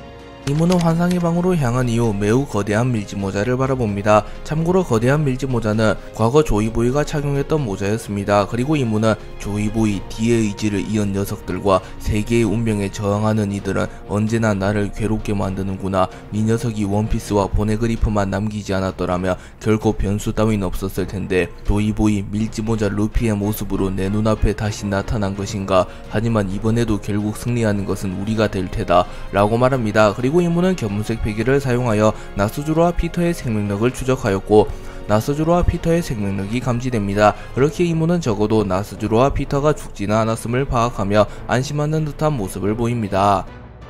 이무는 환상의 방으로 향한 이후 매우 거대한 밀짚모자를 바라봅니다. 참고로 거대한 밀짚모자는 과거 조이보이가 착용했던 모자였습니다. 그리고 이무는 조이보이, 디의 의지를 이은 녀석들과 세계의 운명에 저항하는 이들은 언제나 나를 괴롭게 만드는구나. 이 녀석이 원피스와 보네그리프만 남기지 않았더라면 결코 변수 따윈 없었을 텐데 조이보이, 밀짚모자 루피의 모습으로 내 눈앞에 다시 나타난 것인가. 하지만 이번에도 결국 승리하는 것은 우리가 될 테다 라고 말합니다. 그리고 이무는 견문색 패기를 사용하여 나스주로와 피터의 생명력을 추적하였고 나스주로와 피터의 생명력이 감지됩니다. 그렇게 이무는 적어도 나스주로와 피터가 죽지는 않았음을 파악하며 안심하는 듯한 모습을 보입니다.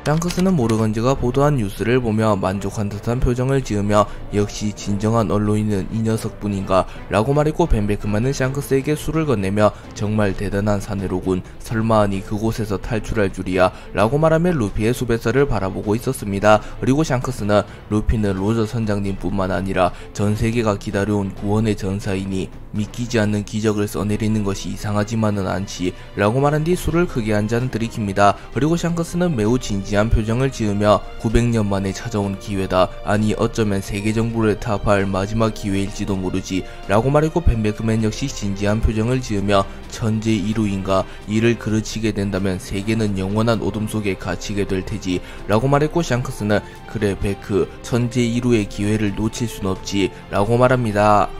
샹크스는 모르건즈가 보도한 뉴스를 보며 만족한 듯한 표정을 지으며 역시 진정한 언론인은 이 녀석뿐인가 라고 말했고 벤베크만은 샹크스에게 술을 건네며 정말 대단한 사내로군. 설마하니 그곳에서 탈출할 줄이야 라고 말하며 루피의 수배사를 바라보고 있었습니다. 그리고 샹크스는 루피는 로저 선장님 뿐만 아니라 전세계가 기다려온 구원의 전사이니 믿기지 않는 기적을 써내리는 것이 이상하지만은 않지 라고 말한 뒤 술을 크게 한 잔 들이킵니다. 그리고 샹크스는 매우 진지한 표정을 지으며 900년 만에 찾아온 기회다. 아니 어쩌면 세계정부를 타파할 마지막 기회일지도 모르지 라고 말했고 벤베크맨 역시 진지한 표정을 지으며 천재 이루인가. 이를 그르치게 된다면 세계는 영원한 어둠 속에 갇히게 될 테지 라고 말했고 샹크스는 그래 베크 천재 이루의 기회를 놓칠 순 없지 라고 말합니다.